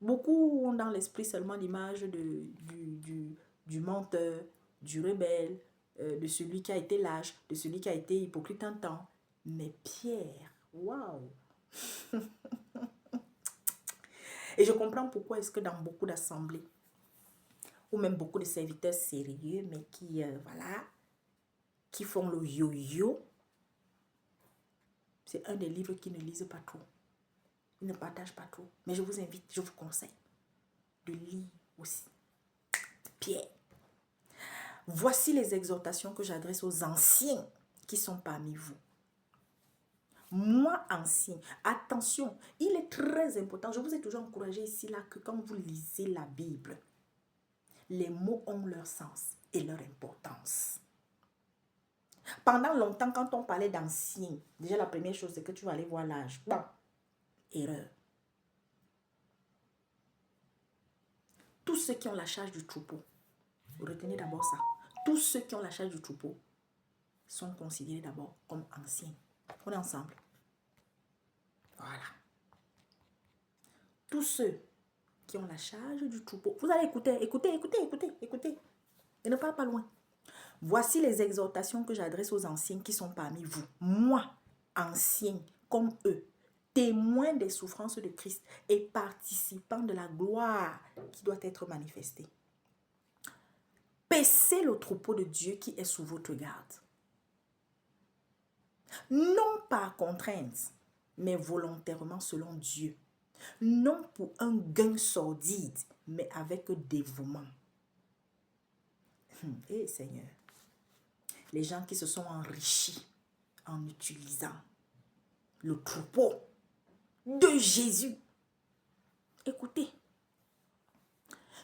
beaucoup ont dans l'esprit seulement l'image du menteur, du rebelle, de celui qui a été lâche, de celui qui a été hypocrite un temps. Mais Pierre, waouh! Et je comprends pourquoi est-ce que dans beaucoup d'assemblées, ou même beaucoup de serviteurs sérieux, mais qui, voilà, qui font le yo-yo, c'est un des livres qu'ils ne lisent pas trop. Ils ne partagent pas trop. Mais je vous invite, je vous conseille de lire aussi Pierre. Voici les exhortations que j'adresse aux anciens qui sont parmi vous. Moi, ancien, attention, il est très important. Je vous ai toujours encouragé ici, là, que quand vous lisez la Bible, les mots ont leur sens et leur importance. Pendant longtemps, quand on parlait d'anciens, déjà la première chose, c'est que tu vas aller voir l'âge. Bon, erreur. Tous ceux qui ont la charge du troupeau, retenez d'abord ça. Tous ceux qui ont la charge du troupeau sont considérés d'abord comme anciens. On est ensemble. Voilà. Tous ceux qui ont la charge du troupeau. Vous allez écouter. Et ne parle pas loin. Voici les exhortations que j'adresse aux anciens qui sont parmi vous. Moi, ancien comme eux, témoin des souffrances de Christ et participant de la gloire qui doit être manifestée. Paissez le troupeau de Dieu qui est sous votre garde. Non par contrainte, mais volontairement selon Dieu. Non pour un gain sordide, mais avec dévouement. Eh Seigneur, les gens qui se sont enrichis en utilisant le troupeau de Jésus. Écoutez,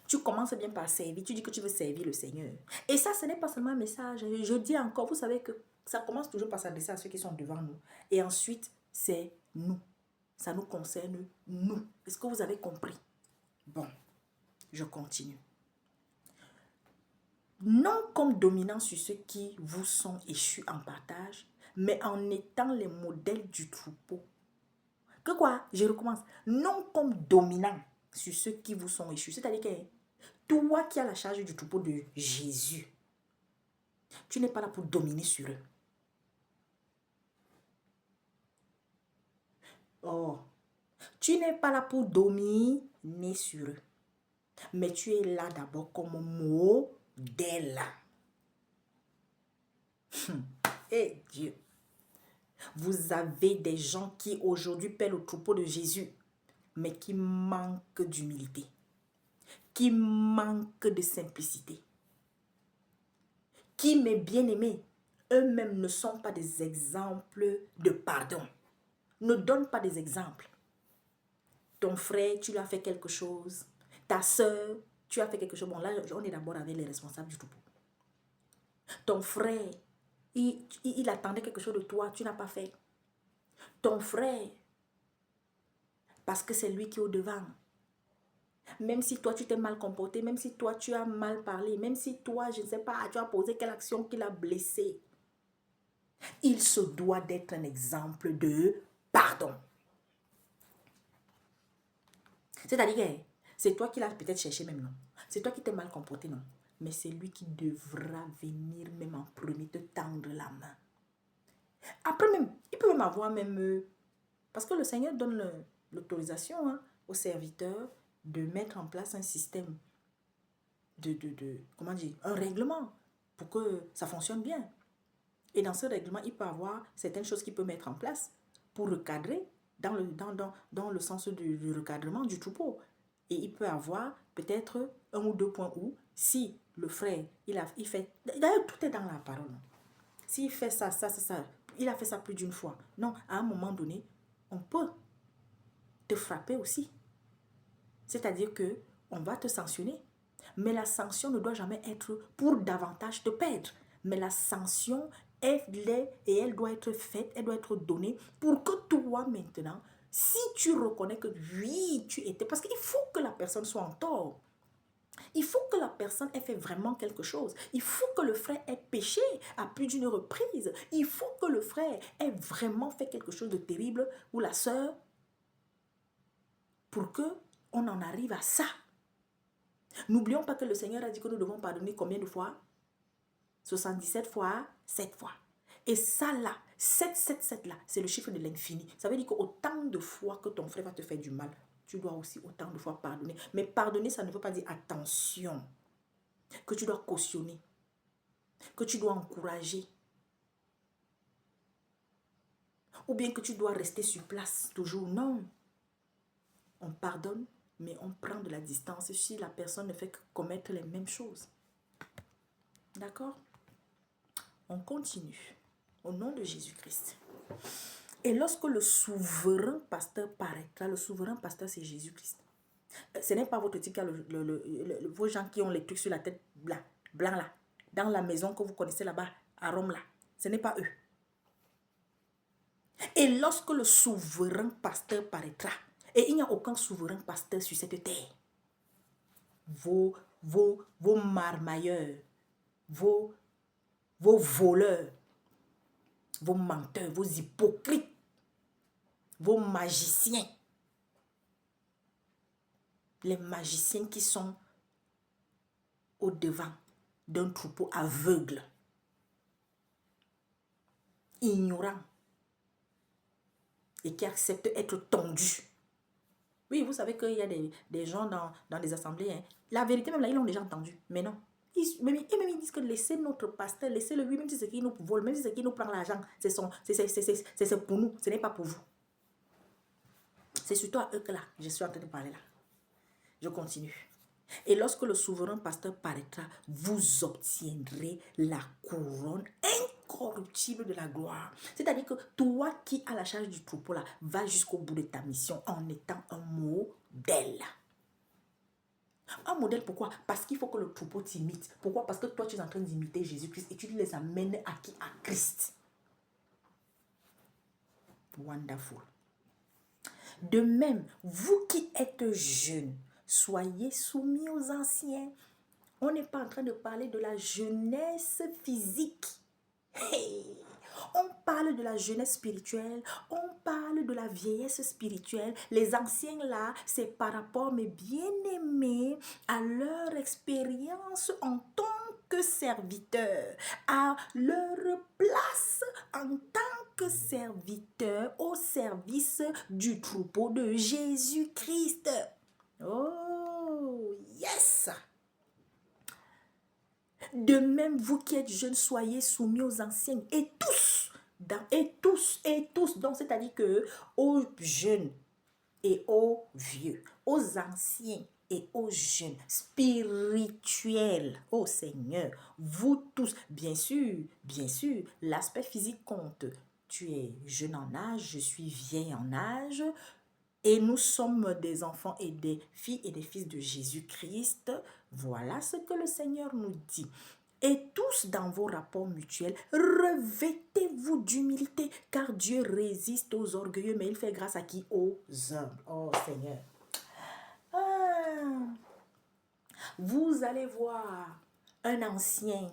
tu commences bien par servir, tu dis que tu veux servir le Seigneur. Et ça, ce n'est pas seulement un message. Je dis encore, vous savez que ça commence toujours par s'adresser à ceux qui sont devant nous. Et ensuite, c'est nous. Ça nous concerne, nous. Est-ce que vous avez compris? Bon, je continue. Non comme dominant sur ceux qui vous sont échus en partage, mais en étant les modèles du troupeau. Que quoi? Je recommence. Non comme dominant sur ceux qui vous sont échus. C'est-à-dire que toi qui as la charge du troupeau de Jésus, tu n'es pas là pour dominer sur eux. Oh, tu n'es pas là pour dominer sur eux. Mais tu es là d'abord comme modèle. Eh Dieu. Vous avez des gens qui aujourd'hui paient le troupeau de Jésus, mais qui manquent d'humilité, qui manquent de simplicité, qui, mes bien-aimés, eux-mêmes ne sont pas des exemples de pardon. Ne donne pas des exemples. Ton frère, tu lui as fait quelque chose. Ta soeur, tu as fait quelque chose. Bon, là, on est d'abord avec les responsables du troupeau. Ton frère, il attendait quelque chose de toi, tu n'as pas fait. Ton frère, Parce que c'est lui qui est au devant. Même si toi, tu t'es mal comporté, même si toi, tu as mal parlé, même si toi, je ne sais pas, tu as posé quelle action qui l'a blessé, il se doit d'être un exemple de pardon. C'est-à-dire que c'est toi qui l'as peut-être cherché même, non? C'est toi qui t'es mal comporté, non? Mais c'est lui qui devra venir même en premier te tendre la main. Après même, il peut même avoir même... parce que le Seigneur donne l'autorisation aux serviteurs de mettre en place un système comment dire, un règlement pour que ça fonctionne bien. Et dans ce règlement, il peut avoir certaines choses qu'il peut mettre en place pour recadrer dans le sens du recadrement du troupeau. Et il peut avoir peut-être un ou deux points où, si le frère, il fait... D'ailleurs, tout est dans la parole. S'il fait ça, il a fait ça plus d'une fois. Non, à un moment donné, on peut te frapper aussi. C'est-à-dire que on va te sanctionner. Mais la sanction ne doit jamais être pour davantage te perdre. Mais la sanction, elle doit être faite, elle doit être donnée pour que toi maintenant, si tu reconnais que oui, tu étais... Parce qu'il faut que la personne soit en tort. Il faut que la personne ait fait vraiment quelque chose. Il faut que le frère ait péché à plus d'une reprise. Il faut que le frère ait vraiment fait quelque chose de terrible ou la sœur pour que on en arrive à ça. N'oublions pas que le Seigneur a dit que nous devons pardonner combien de fois? 77 fois, 7 fois. Et ça là, 7 là, c'est le chiffre de l'infini. Ça veut dire qu'autant de fois que ton frère va te faire du mal, tu dois aussi autant de fois pardonner. Mais pardonner, ça ne veut pas dire attention, que tu dois cautionner, que tu dois encourager, ou bien que tu dois rester sur place toujours. Non. On pardonne, mais on prend de la distance si la personne ne fait que commettre les mêmes choses. D'accord? On continue. Au nom de Jésus-Christ. Et lorsque le souverain pasteur paraîtra, le souverain pasteur, c'est Jésus-Christ. Ce n'est pas votre type qui a vos gens qui ont les trucs sur la tête blanc là, dans la maison que vous connaissez là-bas, à Rome là. Ce n'est pas eux. Et lorsque le souverain pasteur paraîtra, et il n'y a aucun souverain pasteur sur cette terre, vos marmailleurs, vos voleurs, vos menteurs, vos hypocrites, vos magiciens, les magiciens qui sont au devant d'un troupeau aveugle, ignorant, et qui acceptent d'être tondus. Oui, vous savez qu'il y a des gens dans des assemblées, hein. La vérité, même là, ils l'ont déjà entendu, mais non. Même ils disent que laissez notre pasteur, laissez-le lui, même si c'est qui nous vole, même si c'est qui nous prend l'argent, c'est pour nous, ce n'est pas pour vous. C'est surtout à eux que là, je suis en train de parler là. Je continue. Et lorsque le souverain pasteur paraîtra, vous obtiendrez la couronne incorruptible de la gloire. C'est-à-dire que toi qui as la charge du troupeau là, va jusqu'au bout de ta mission en étant un modèle. Un modèle, pourquoi? Parce qu'il faut que le troupeau t'imite. Pourquoi? Parce que toi, tu es en train d'imiter Jésus-Christ et tu les amènes à qui? À Christ. Wonderful. De même, vous qui êtes jeunes, soyez soumis aux anciens. On n'est pas en train de parler de la jeunesse physique. Hey! On parle de la jeunesse spirituelle, on parle de la vieillesse spirituelle. Les anciens là, c'est par rapport, mes bien-aimés, à leur expérience en tant que serviteurs, à leur place en tant que serviteurs au service du troupeau de Jésus-Christ. Oh, yes! De même, vous qui êtes jeunes, soyez soumis aux anciens et tous, donc c'est-à-dire que aux jeunes et aux vieux, aux anciens et aux jeunes, spirituels, ô Seigneur, vous tous, bien sûr, l'aspect physique compte. Tu es jeune en âge, je suis vieille en âge, et nous sommes des enfants et des filles et des fils de Jésus-Christ. Voilà ce que le Seigneur nous dit. Et tous dans vos rapports mutuels, revêtez-vous d'humilité, car Dieu résiste aux orgueilleux, mais il fait grâce à qui? Aux humbles. Oh Seigneur. Ah. Vous allez voir un ancien,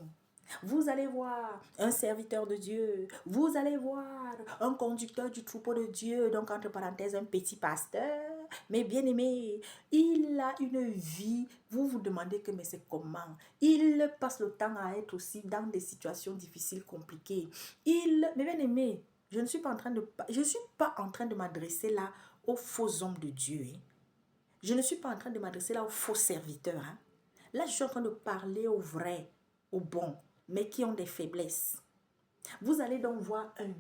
vous allez voir un serviteur de Dieu, vous allez voir un conducteur du troupeau de Dieu, donc entre parenthèses un petit pasteur, mais bien aimé, il a une vie, vous vous demandez que mais c'est comment? Il passe le temps à être aussi dans des situations difficiles, compliquées. Mais bien aimé, je ne suis pas en train de m'adresser là aux faux hommes de Dieu. Hein. Je ne suis pas en train de m'adresser là aux faux serviteurs. Hein. Là, je suis en train de parler aux vrais, aux bons, mais qui ont des faiblesses. Vous allez donc voir un.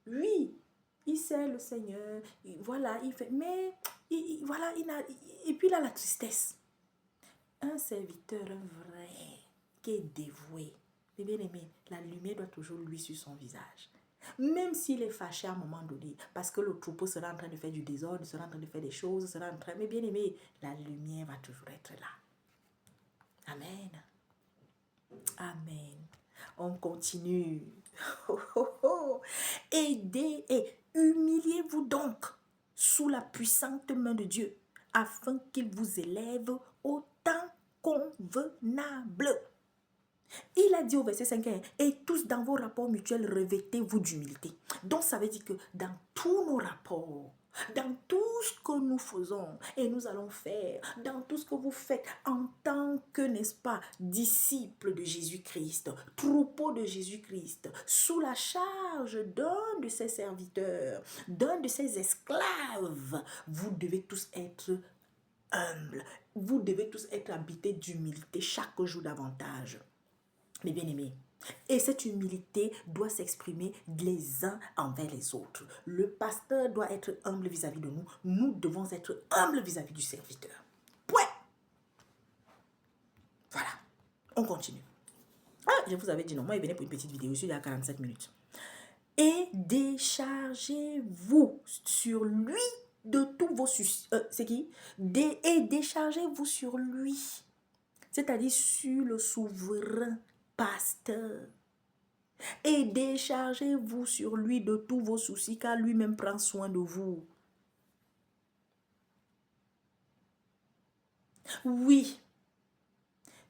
Oui, il sait le Seigneur, voilà, il fait, mais voilà, et puis il a la tristesse. Un serviteur, un vrai, qui est dévoué, mais bien aimé, la lumière doit toujours lui sur son visage. Même s'il est fâché à un moment donné, parce que le troupeau sera en train de faire du désordre, sera en train de faire des choses, sera en train, mais bien aimé, la lumière va toujours être là. Amen. Amen. On continue. Aidez et humiliez-vous donc sous la puissante main de Dieu, afin qu'il vous élève au temps convenable. Il a dit au verset 5, et tous dans vos rapports mutuels, revêtez-vous d'humilité. Donc ça veut dire que dans tous nos rapports, dans tout ce que nous faisons et nous allons faire, dans tout ce que vous faites en tant que, n'est-ce pas, disciples de Jésus-Christ, troupeau de Jésus-Christ, sous la charge d'un de ses serviteurs, d'un de ses esclaves, vous devez tous être humbles, vous devez tous être habités d'humilité chaque jour davantage. Mais bien aimés, et cette humilité doit s'exprimer les uns envers les autres. Le pasteur doit être humble vis-à-vis de nous. Nous devons être humbles vis-à-vis du serviteur. Point. Voilà. On continue. Ah, je vous avais dit non. Moi, il venait pour une petite vidéo. Je suis là à 45 minutes. Et déchargez-vous sur lui de tous vos soucis. C'est qui? Et déchargez-vous sur lui. C'est-à-dire sur le souverain pasteur. Et déchargez-vous sur lui de tous vos soucis, car lui-même prend soin de vous. Oui,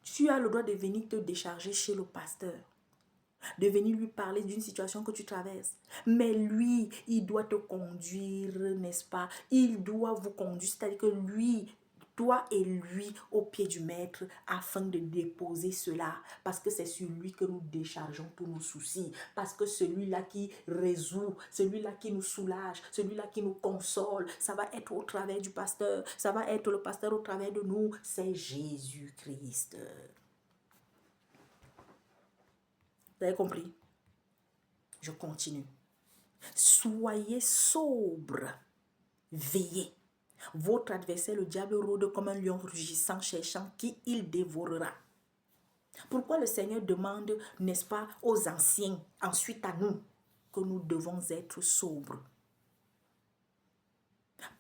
tu as le droit de venir te décharger chez le pasteur, de venir lui parler d'une situation que tu traverses. Mais lui, il doit te conduire, n'est-ce pas? Il doit vous conduire, c'est-à-dire que lui, toi et lui au pied du maître afin de déposer cela, parce que c'est sur lui que nous déchargeons tous nos soucis, parce que celui-là qui résout, celui-là qui nous soulage, celui-là qui nous console, ça va être au travers du pasteur, ça va être le pasteur au travers de nous, c'est Jésus-Christ. Vous avez compris? Je continue. Soyez sobres, veillez. Votre adversaire, le diable, rôde comme un lion rugissant, cherchant qui il dévorera. Pourquoi le Seigneur demande, n'est-ce pas, aux anciens, ensuite à nous, que nous devons être sobres?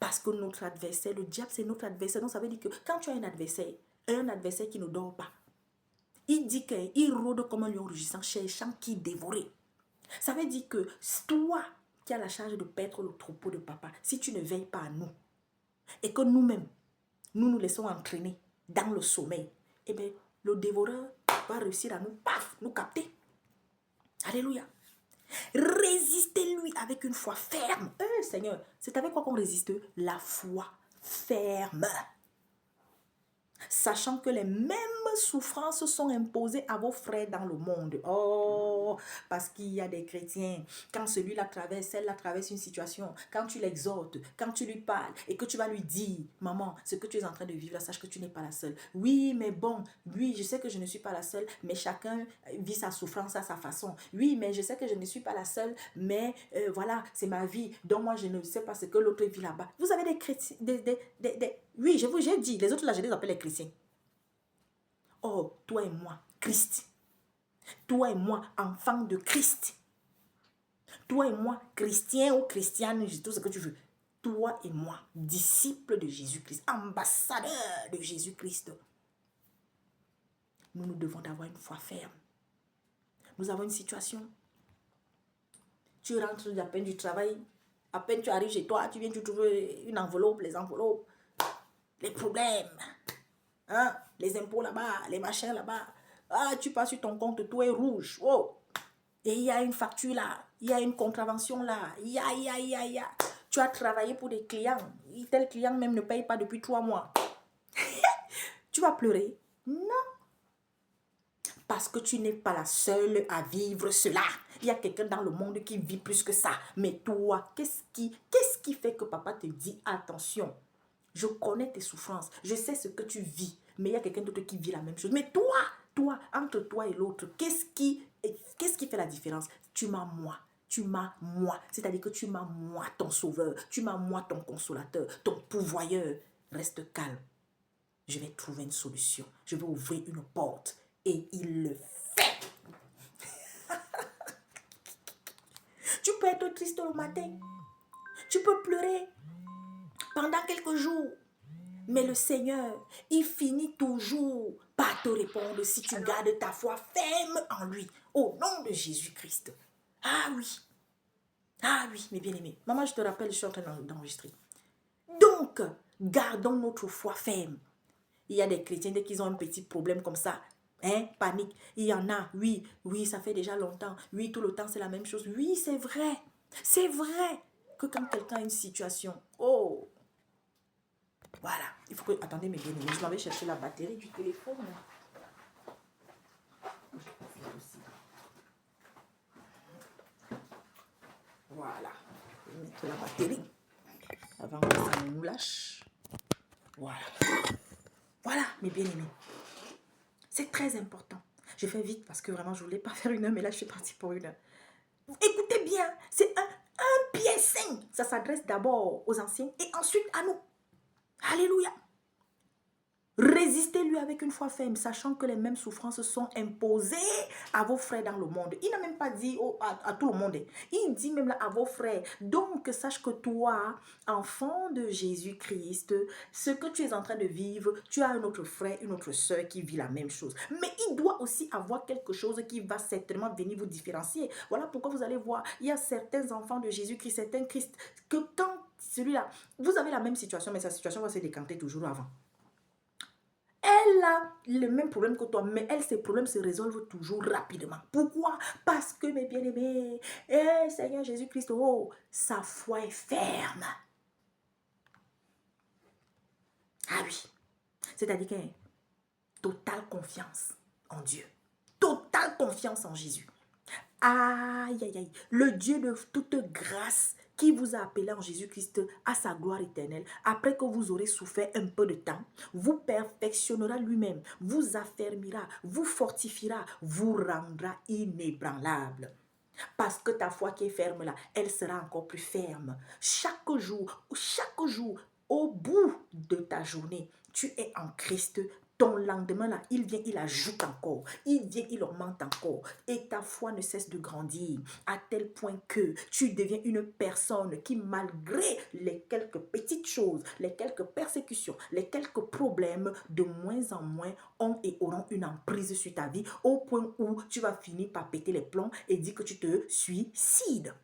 Parce que notre adversaire, le diable, c'est notre adversaire. Donc ça veut dire que quand tu as un adversaire qui ne dort pas, il dit qu'il rôde comme un lion rugissant, cherchant qui dévorer. Ça veut dire que toi qui as la charge de paître le troupeau de papa, si tu ne veilles pas à nous, et que nous-mêmes, nous laissons entraîner dans le sommeil, eh bien, le dévoreur va réussir à nous capter. Alléluia. Résistez-lui avec une foi ferme. Seigneur, c'est avec quoi qu'on résiste? La foi ferme. Sachant que les mêmes souffrances sont imposées à vos frères dans le monde. Oh, parce qu'il y a des chrétiens, quand celui-là traverse, celle-là traverse une situation, quand tu l'exhortes, quand tu lui parles et que tu vas lui dire, maman, ce que tu es en train de vivre, sache que tu n'es pas la seule. Oui, mais bon, oui, je sais que je ne suis pas la seule, mais chacun vit sa souffrance à sa façon. Oui, mais je sais que je ne suis pas la seule, mais voilà, c'est ma vie, donc moi je ne sais pas ce que l'autre vit là-bas. Vous avez des chrétiens, oui, j'ai dit, les autres là, je les appelle les chrétiens. Oh, toi et moi, Christ. Toi et moi, enfant de Christ. Toi et moi, chrétien ou chrétienne, tout ce que tu veux. Toi et moi, disciples de Jésus-Christ, ambassadeurs de Jésus-Christ. Nous devons avoir une foi ferme. Nous avons une situation. Tu rentres à peine du travail, à peine tu arrives chez toi, tu viens, tu trouves une enveloppe, les enveloppes, les problèmes, hein, les impôts là-bas, les machins là-bas. Ah, tu passes sur ton compte, tout est rouge. Oh. Et il y a une facture là, il y a une contravention là, il y a. Tu as travaillé pour des clients, tel client même ne paye pas depuis 3 mois. Tu vas pleurer? Non. Parce que tu n'es pas la seule à vivre cela. Il y a quelqu'un dans le monde qui vit plus que ça. Mais toi, qu'est-ce qui fait que papa te dit attention? Je connais tes souffrances. Je sais ce que tu vis. Mais il y a quelqu'un d'autre qui vit la même chose. Mais toi, entre toi et l'autre, qu'est-ce qui fait la différence? Tu m'as moi. Tu m'as moi. C'est-à-dire que tu m'as moi ton sauveur. Tu m'as moi ton consolateur, ton pourvoyeur. Reste calme. Je vais trouver une solution. Je vais ouvrir une porte. Et il le fait. Tu peux être triste le matin. Tu peux pleurer pendant quelques jours. Mais le Seigneur, il finit toujours par te répondre si tu gardes ta foi ferme en lui. Au nom de Jésus-Christ. Ah oui. Ah oui, mes bien-aimés. Maman, je te rappelle, je suis en train d'enregistrer. Donc, gardons notre foi ferme. Il y a des chrétiens, dès qu'ils ont un petit problème comme ça, hein, panique. Il y en a, oui, ça fait déjà longtemps. Oui, tout le temps, c'est la même chose. Oui, c'est vrai. C'est vrai que quand quelqu'un a une situation, oh, voilà. Il faut que, attendez mes bien-aimés, je m'avais cherché la batterie du téléphone. Voilà. Je vais mettre la batterie avant que ça nous lâche. Voilà. Voilà, mes bien-aimés. C'est très important. Je fais vite parce que vraiment, je ne voulais pas faire 1 heure, mais là, je suis partie pour 1 heure. Écoutez bien, c'est un pied saint. Ça s'adresse d'abord aux anciens et ensuite à nous. Alléluia. Résistez-lui avec une foi ferme, sachant que les mêmes souffrances sont imposées à vos frères dans le monde. Il n'a même pas dit à tout le monde. Il dit même là à vos frères. Donc, sache que toi, enfant de Jésus-Christ, ce que tu es en train de vivre, tu as un autre frère, une autre soeur qui vit la même chose. Mais il doit aussi avoir quelque chose qui va certainement venir vous différencier. Voilà pourquoi vous allez voir, il y a certains enfants de Jésus-Christ, certains Christ, que quand celui-là, vous avez la même situation, mais sa situation va se décanter toujours avant. Elle a le même problème que toi, mais elle, ses problèmes se résolvent toujours rapidement. Pourquoi? Parce que, mes bien-aimés, Seigneur Jésus-Christ, oh, sa foi est ferme. Ah oui. C'est-à-dire qu'il y a totale confiance en Dieu. Totale confiance en Jésus. Aïe, aïe, aïe. Le Dieu de toute grâce qui vous a appelé en Jésus-Christ à sa gloire éternelle, après que vous aurez souffert un peu de temps, vous perfectionnera lui-même, vous affermira, vous fortifiera, vous rendra inébranlable. Parce que ta foi qui est ferme là, elle sera encore plus ferme. Chaque jour, au bout de ta journée, tu es en Christ. Ton lendemain là, il vient, il ajoute encore. Il vient, il augmente encore. Et ta foi ne cesse de grandir à tel point que tu deviens une personne qui, malgré les quelques petites choses, les quelques persécutions, les quelques problèmes, de moins en moins ont et auront une emprise sur ta vie au point où tu vas finir par péter les plombs et dire que tu te suicides.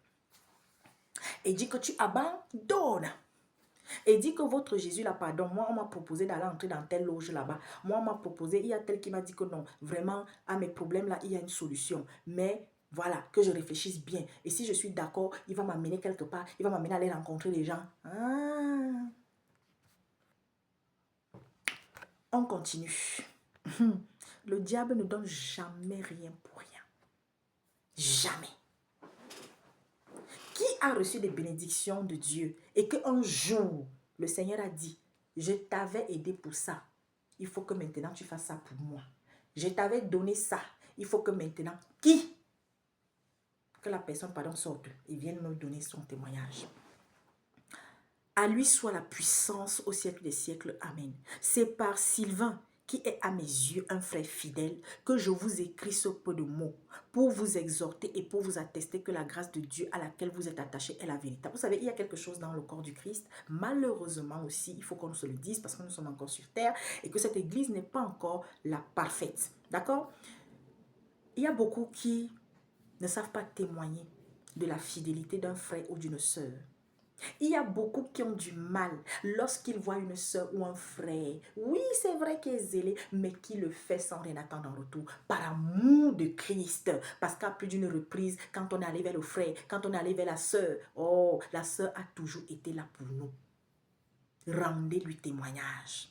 Et dire que tu abandonnes. Et dit que votre Jésus là, pardon, moi on m'a proposé d'aller entrer dans telle loge là-bas. Moi on m'a proposé, il y a tel qui m'a dit que non, vraiment à mes problèmes là, il y a une solution. Mais voilà, que je réfléchisse bien. Et si je suis d'accord, il va m'amener quelque part, il va m'amener à aller rencontrer les gens. Ah. On continue. Le diable ne donne jamais rien pour rien. Jamais. Qui a reçu des bénédictions de Dieu et qu'un jour, le Seigneur a dit, je t'avais aidé pour ça. Il faut que maintenant tu fasses ça pour moi. Je t'avais donné ça. Il faut que maintenant, qui? Que la personne, pardon, sorte et vienne me donner son témoignage. À lui soit la puissance au siècle des siècles. Amen. C'est par Sylvain, qui est à mes yeux un frère fidèle, que je vous écris ce peu de mots pour vous exhorter et pour vous attester que la grâce de Dieu à laquelle vous êtes attachés est la vérité. Vous savez, il y a quelque chose dans le corps du Christ, malheureusement aussi, il faut qu'on se le dise parce que nous sommes encore sur terre et que cette église n'est pas encore la parfaite. D'accord? Il y a beaucoup qui ne savent pas témoigner de la fidélité d'un frère ou d'une sœur. Il y a beaucoup qui ont du mal lorsqu'ils voient une sœur ou un frère. Oui, c'est vrai qu'il est zélé, mais qui le fait sans rien attendre en retour. Par amour de Christ. Parce qu'à plus d'une reprise, quand on est allé vers le frère, quand on est allé vers la sœur, oh, la sœur a toujours été là pour nous. Rendez-lui témoignage.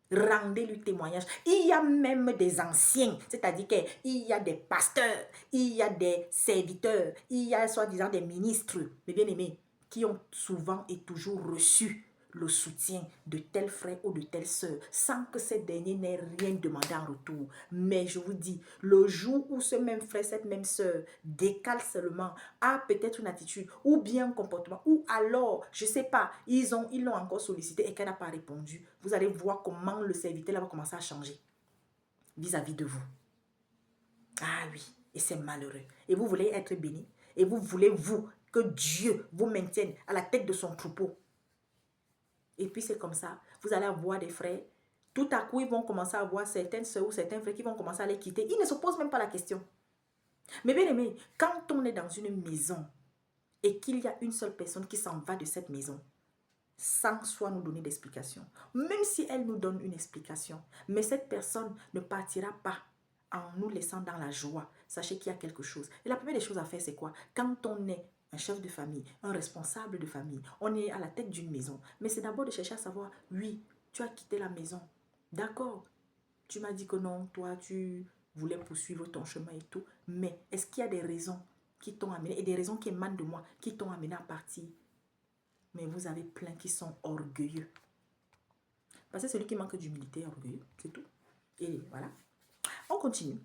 Rendez-lui témoignage. Il y a même des anciens, c'est-à-dire qu'il y a des pasteurs, il y a des serviteurs, il y a soi-disant des ministres, mes bien-aimés, qui ont souvent et toujours reçu le soutien de tel frère ou de telle sœur, sans que ces derniers n'aient rien demandé en retour. Mais je vous dis, le jour où ce même frère, cette même sœur décale seulement, a peut-être une attitude, ou bien un comportement, ou alors, je ne sais pas, ils l'ont encore sollicité et qu'elle n'a pas répondu, vous allez voir comment le serviteur là va commencer à changer vis-à-vis de vous. Ah oui, et c'est malheureux. Et vous voulez être béni, et vous voulez, vous, que Dieu vous maintienne à la tête de son troupeau. Et puis c'est comme ça, vous allez avoir des frères, tout à coup ils vont commencer à avoir certaines soeurs ou certains frères qui vont commencer à les quitter. Ils ne se posent même pas la question. Mais bien aimé, quand on est dans une maison et qu'il y a une seule personne qui s'en va de cette maison, sans soit nous donner d'explication, même si elle nous donne une explication, mais cette personne ne partira pas en nous laissant dans la joie, sachez qu'il y a quelque chose. Et la première des choses à faire, c'est quoi? Quand on est un chef de famille, un responsable de famille, on est à la tête d'une maison, mais c'est d'abord de chercher à savoir, oui, tu as quitté la maison, d'accord, tu m'as dit que non, toi, tu voulais poursuivre ton chemin et tout, mais est-ce qu'il y a des raisons qui t'ont amené, et des raisons qui émanent de moi, qui t'ont amené à partir? Mais vous avez plein qui sont orgueilleux. Parce que celui qui manque d'humilité est orgueilleux, c'est tout. Et voilà. On continue.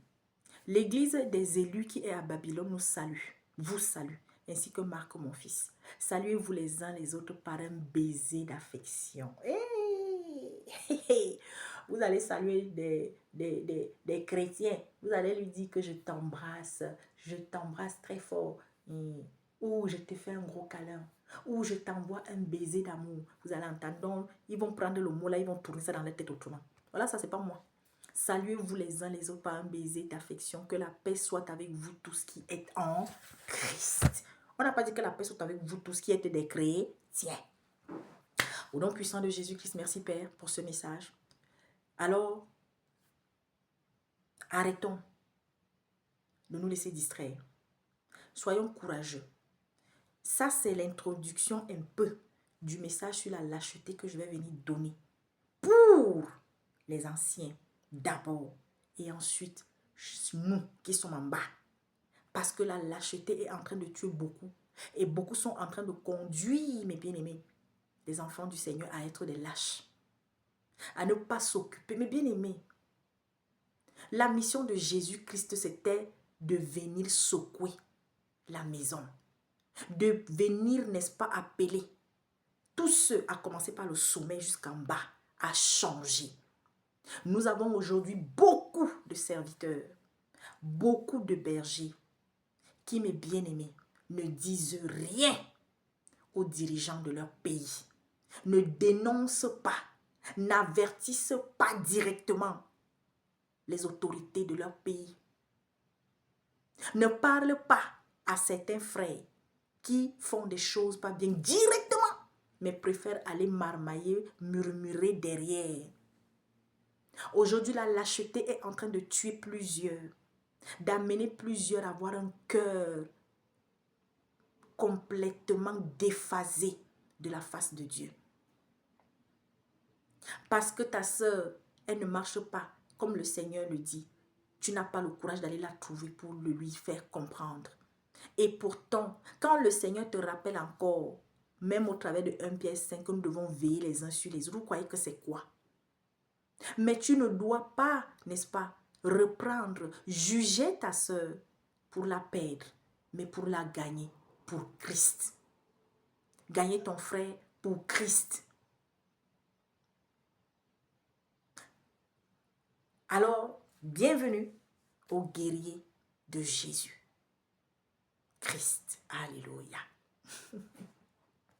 L'église des élus qui est à Babylone nous salue, vous salue, ainsi que Marc, mon fils. Saluez-vous les uns les autres par un baiser d'affection. Hey! Vous allez saluer des chrétiens. Vous allez lui dire que je t'embrasse très fort. Ou je te fais un gros câlin. Ou je t'envoie un baiser d'amour. Vous allez entendre. Donc, ils vont prendre le mot là, ils vont tourner ça dans la tête autrement. Voilà, ça c'est pas moi. Saluez-vous les uns les autres par un baiser d'affection. Que la paix soit avec vous tous qui êtes en Christ. On n'a pas dit que la paix soit avec vous tous qui êtes des chrétiens. Au nom puissant de Jésus-Christ, merci Père pour ce message. Alors, arrêtons de nous laisser distraire. Soyons courageux. Ça, c'est l'introduction un peu du message sur la lâcheté que je vais venir donner pour les anciens d'abord et ensuite nous qui sommes en bas. Parce que la lâcheté est en train de tuer beaucoup et beaucoup sont en train de conduire, mes bien-aimés, les enfants du Seigneur à être des lâches, à ne pas s'occuper. Mes bien-aimés, la mission de Jésus-Christ, c'était de venir secouer la maison, de venir, n'est-ce pas, appeler tous ceux, à commencer par le sommet jusqu'en bas, à changer. Nous avons aujourd'hui beaucoup de serviteurs, beaucoup de bergers qui, mes bien-aimés, ne disent rien aux dirigeants de leur pays, ne dénoncent pas, n'avertissent pas directement les autorités de leur pays, ne parlent pas à certains frères qui font des choses pas bien directement, mais préfèrent aller marmailler, murmurer derrière. Aujourd'hui, la lâcheté est en train de tuer plusieurs, d'amener plusieurs à avoir un cœur complètement déphasé de la face de Dieu. Parce que ta sœur, elle ne marche pas comme le Seigneur le dit. Tu n'as pas le courage d'aller la trouver pour le lui faire comprendre. Et pourtant, quand le Seigneur te rappelle encore, même au travers de 1 Pierre 5, que nous devons veiller les uns sur les autres, vous croyez que c'est quoi? Mais tu ne dois pas, n'est-ce pas, reprendre, juger ta sœur pour la perdre, mais pour la gagner, pour Christ. Gagner ton frère pour Christ. Alors, bienvenue aux guerriers de Jésus. Christ. Alléluia.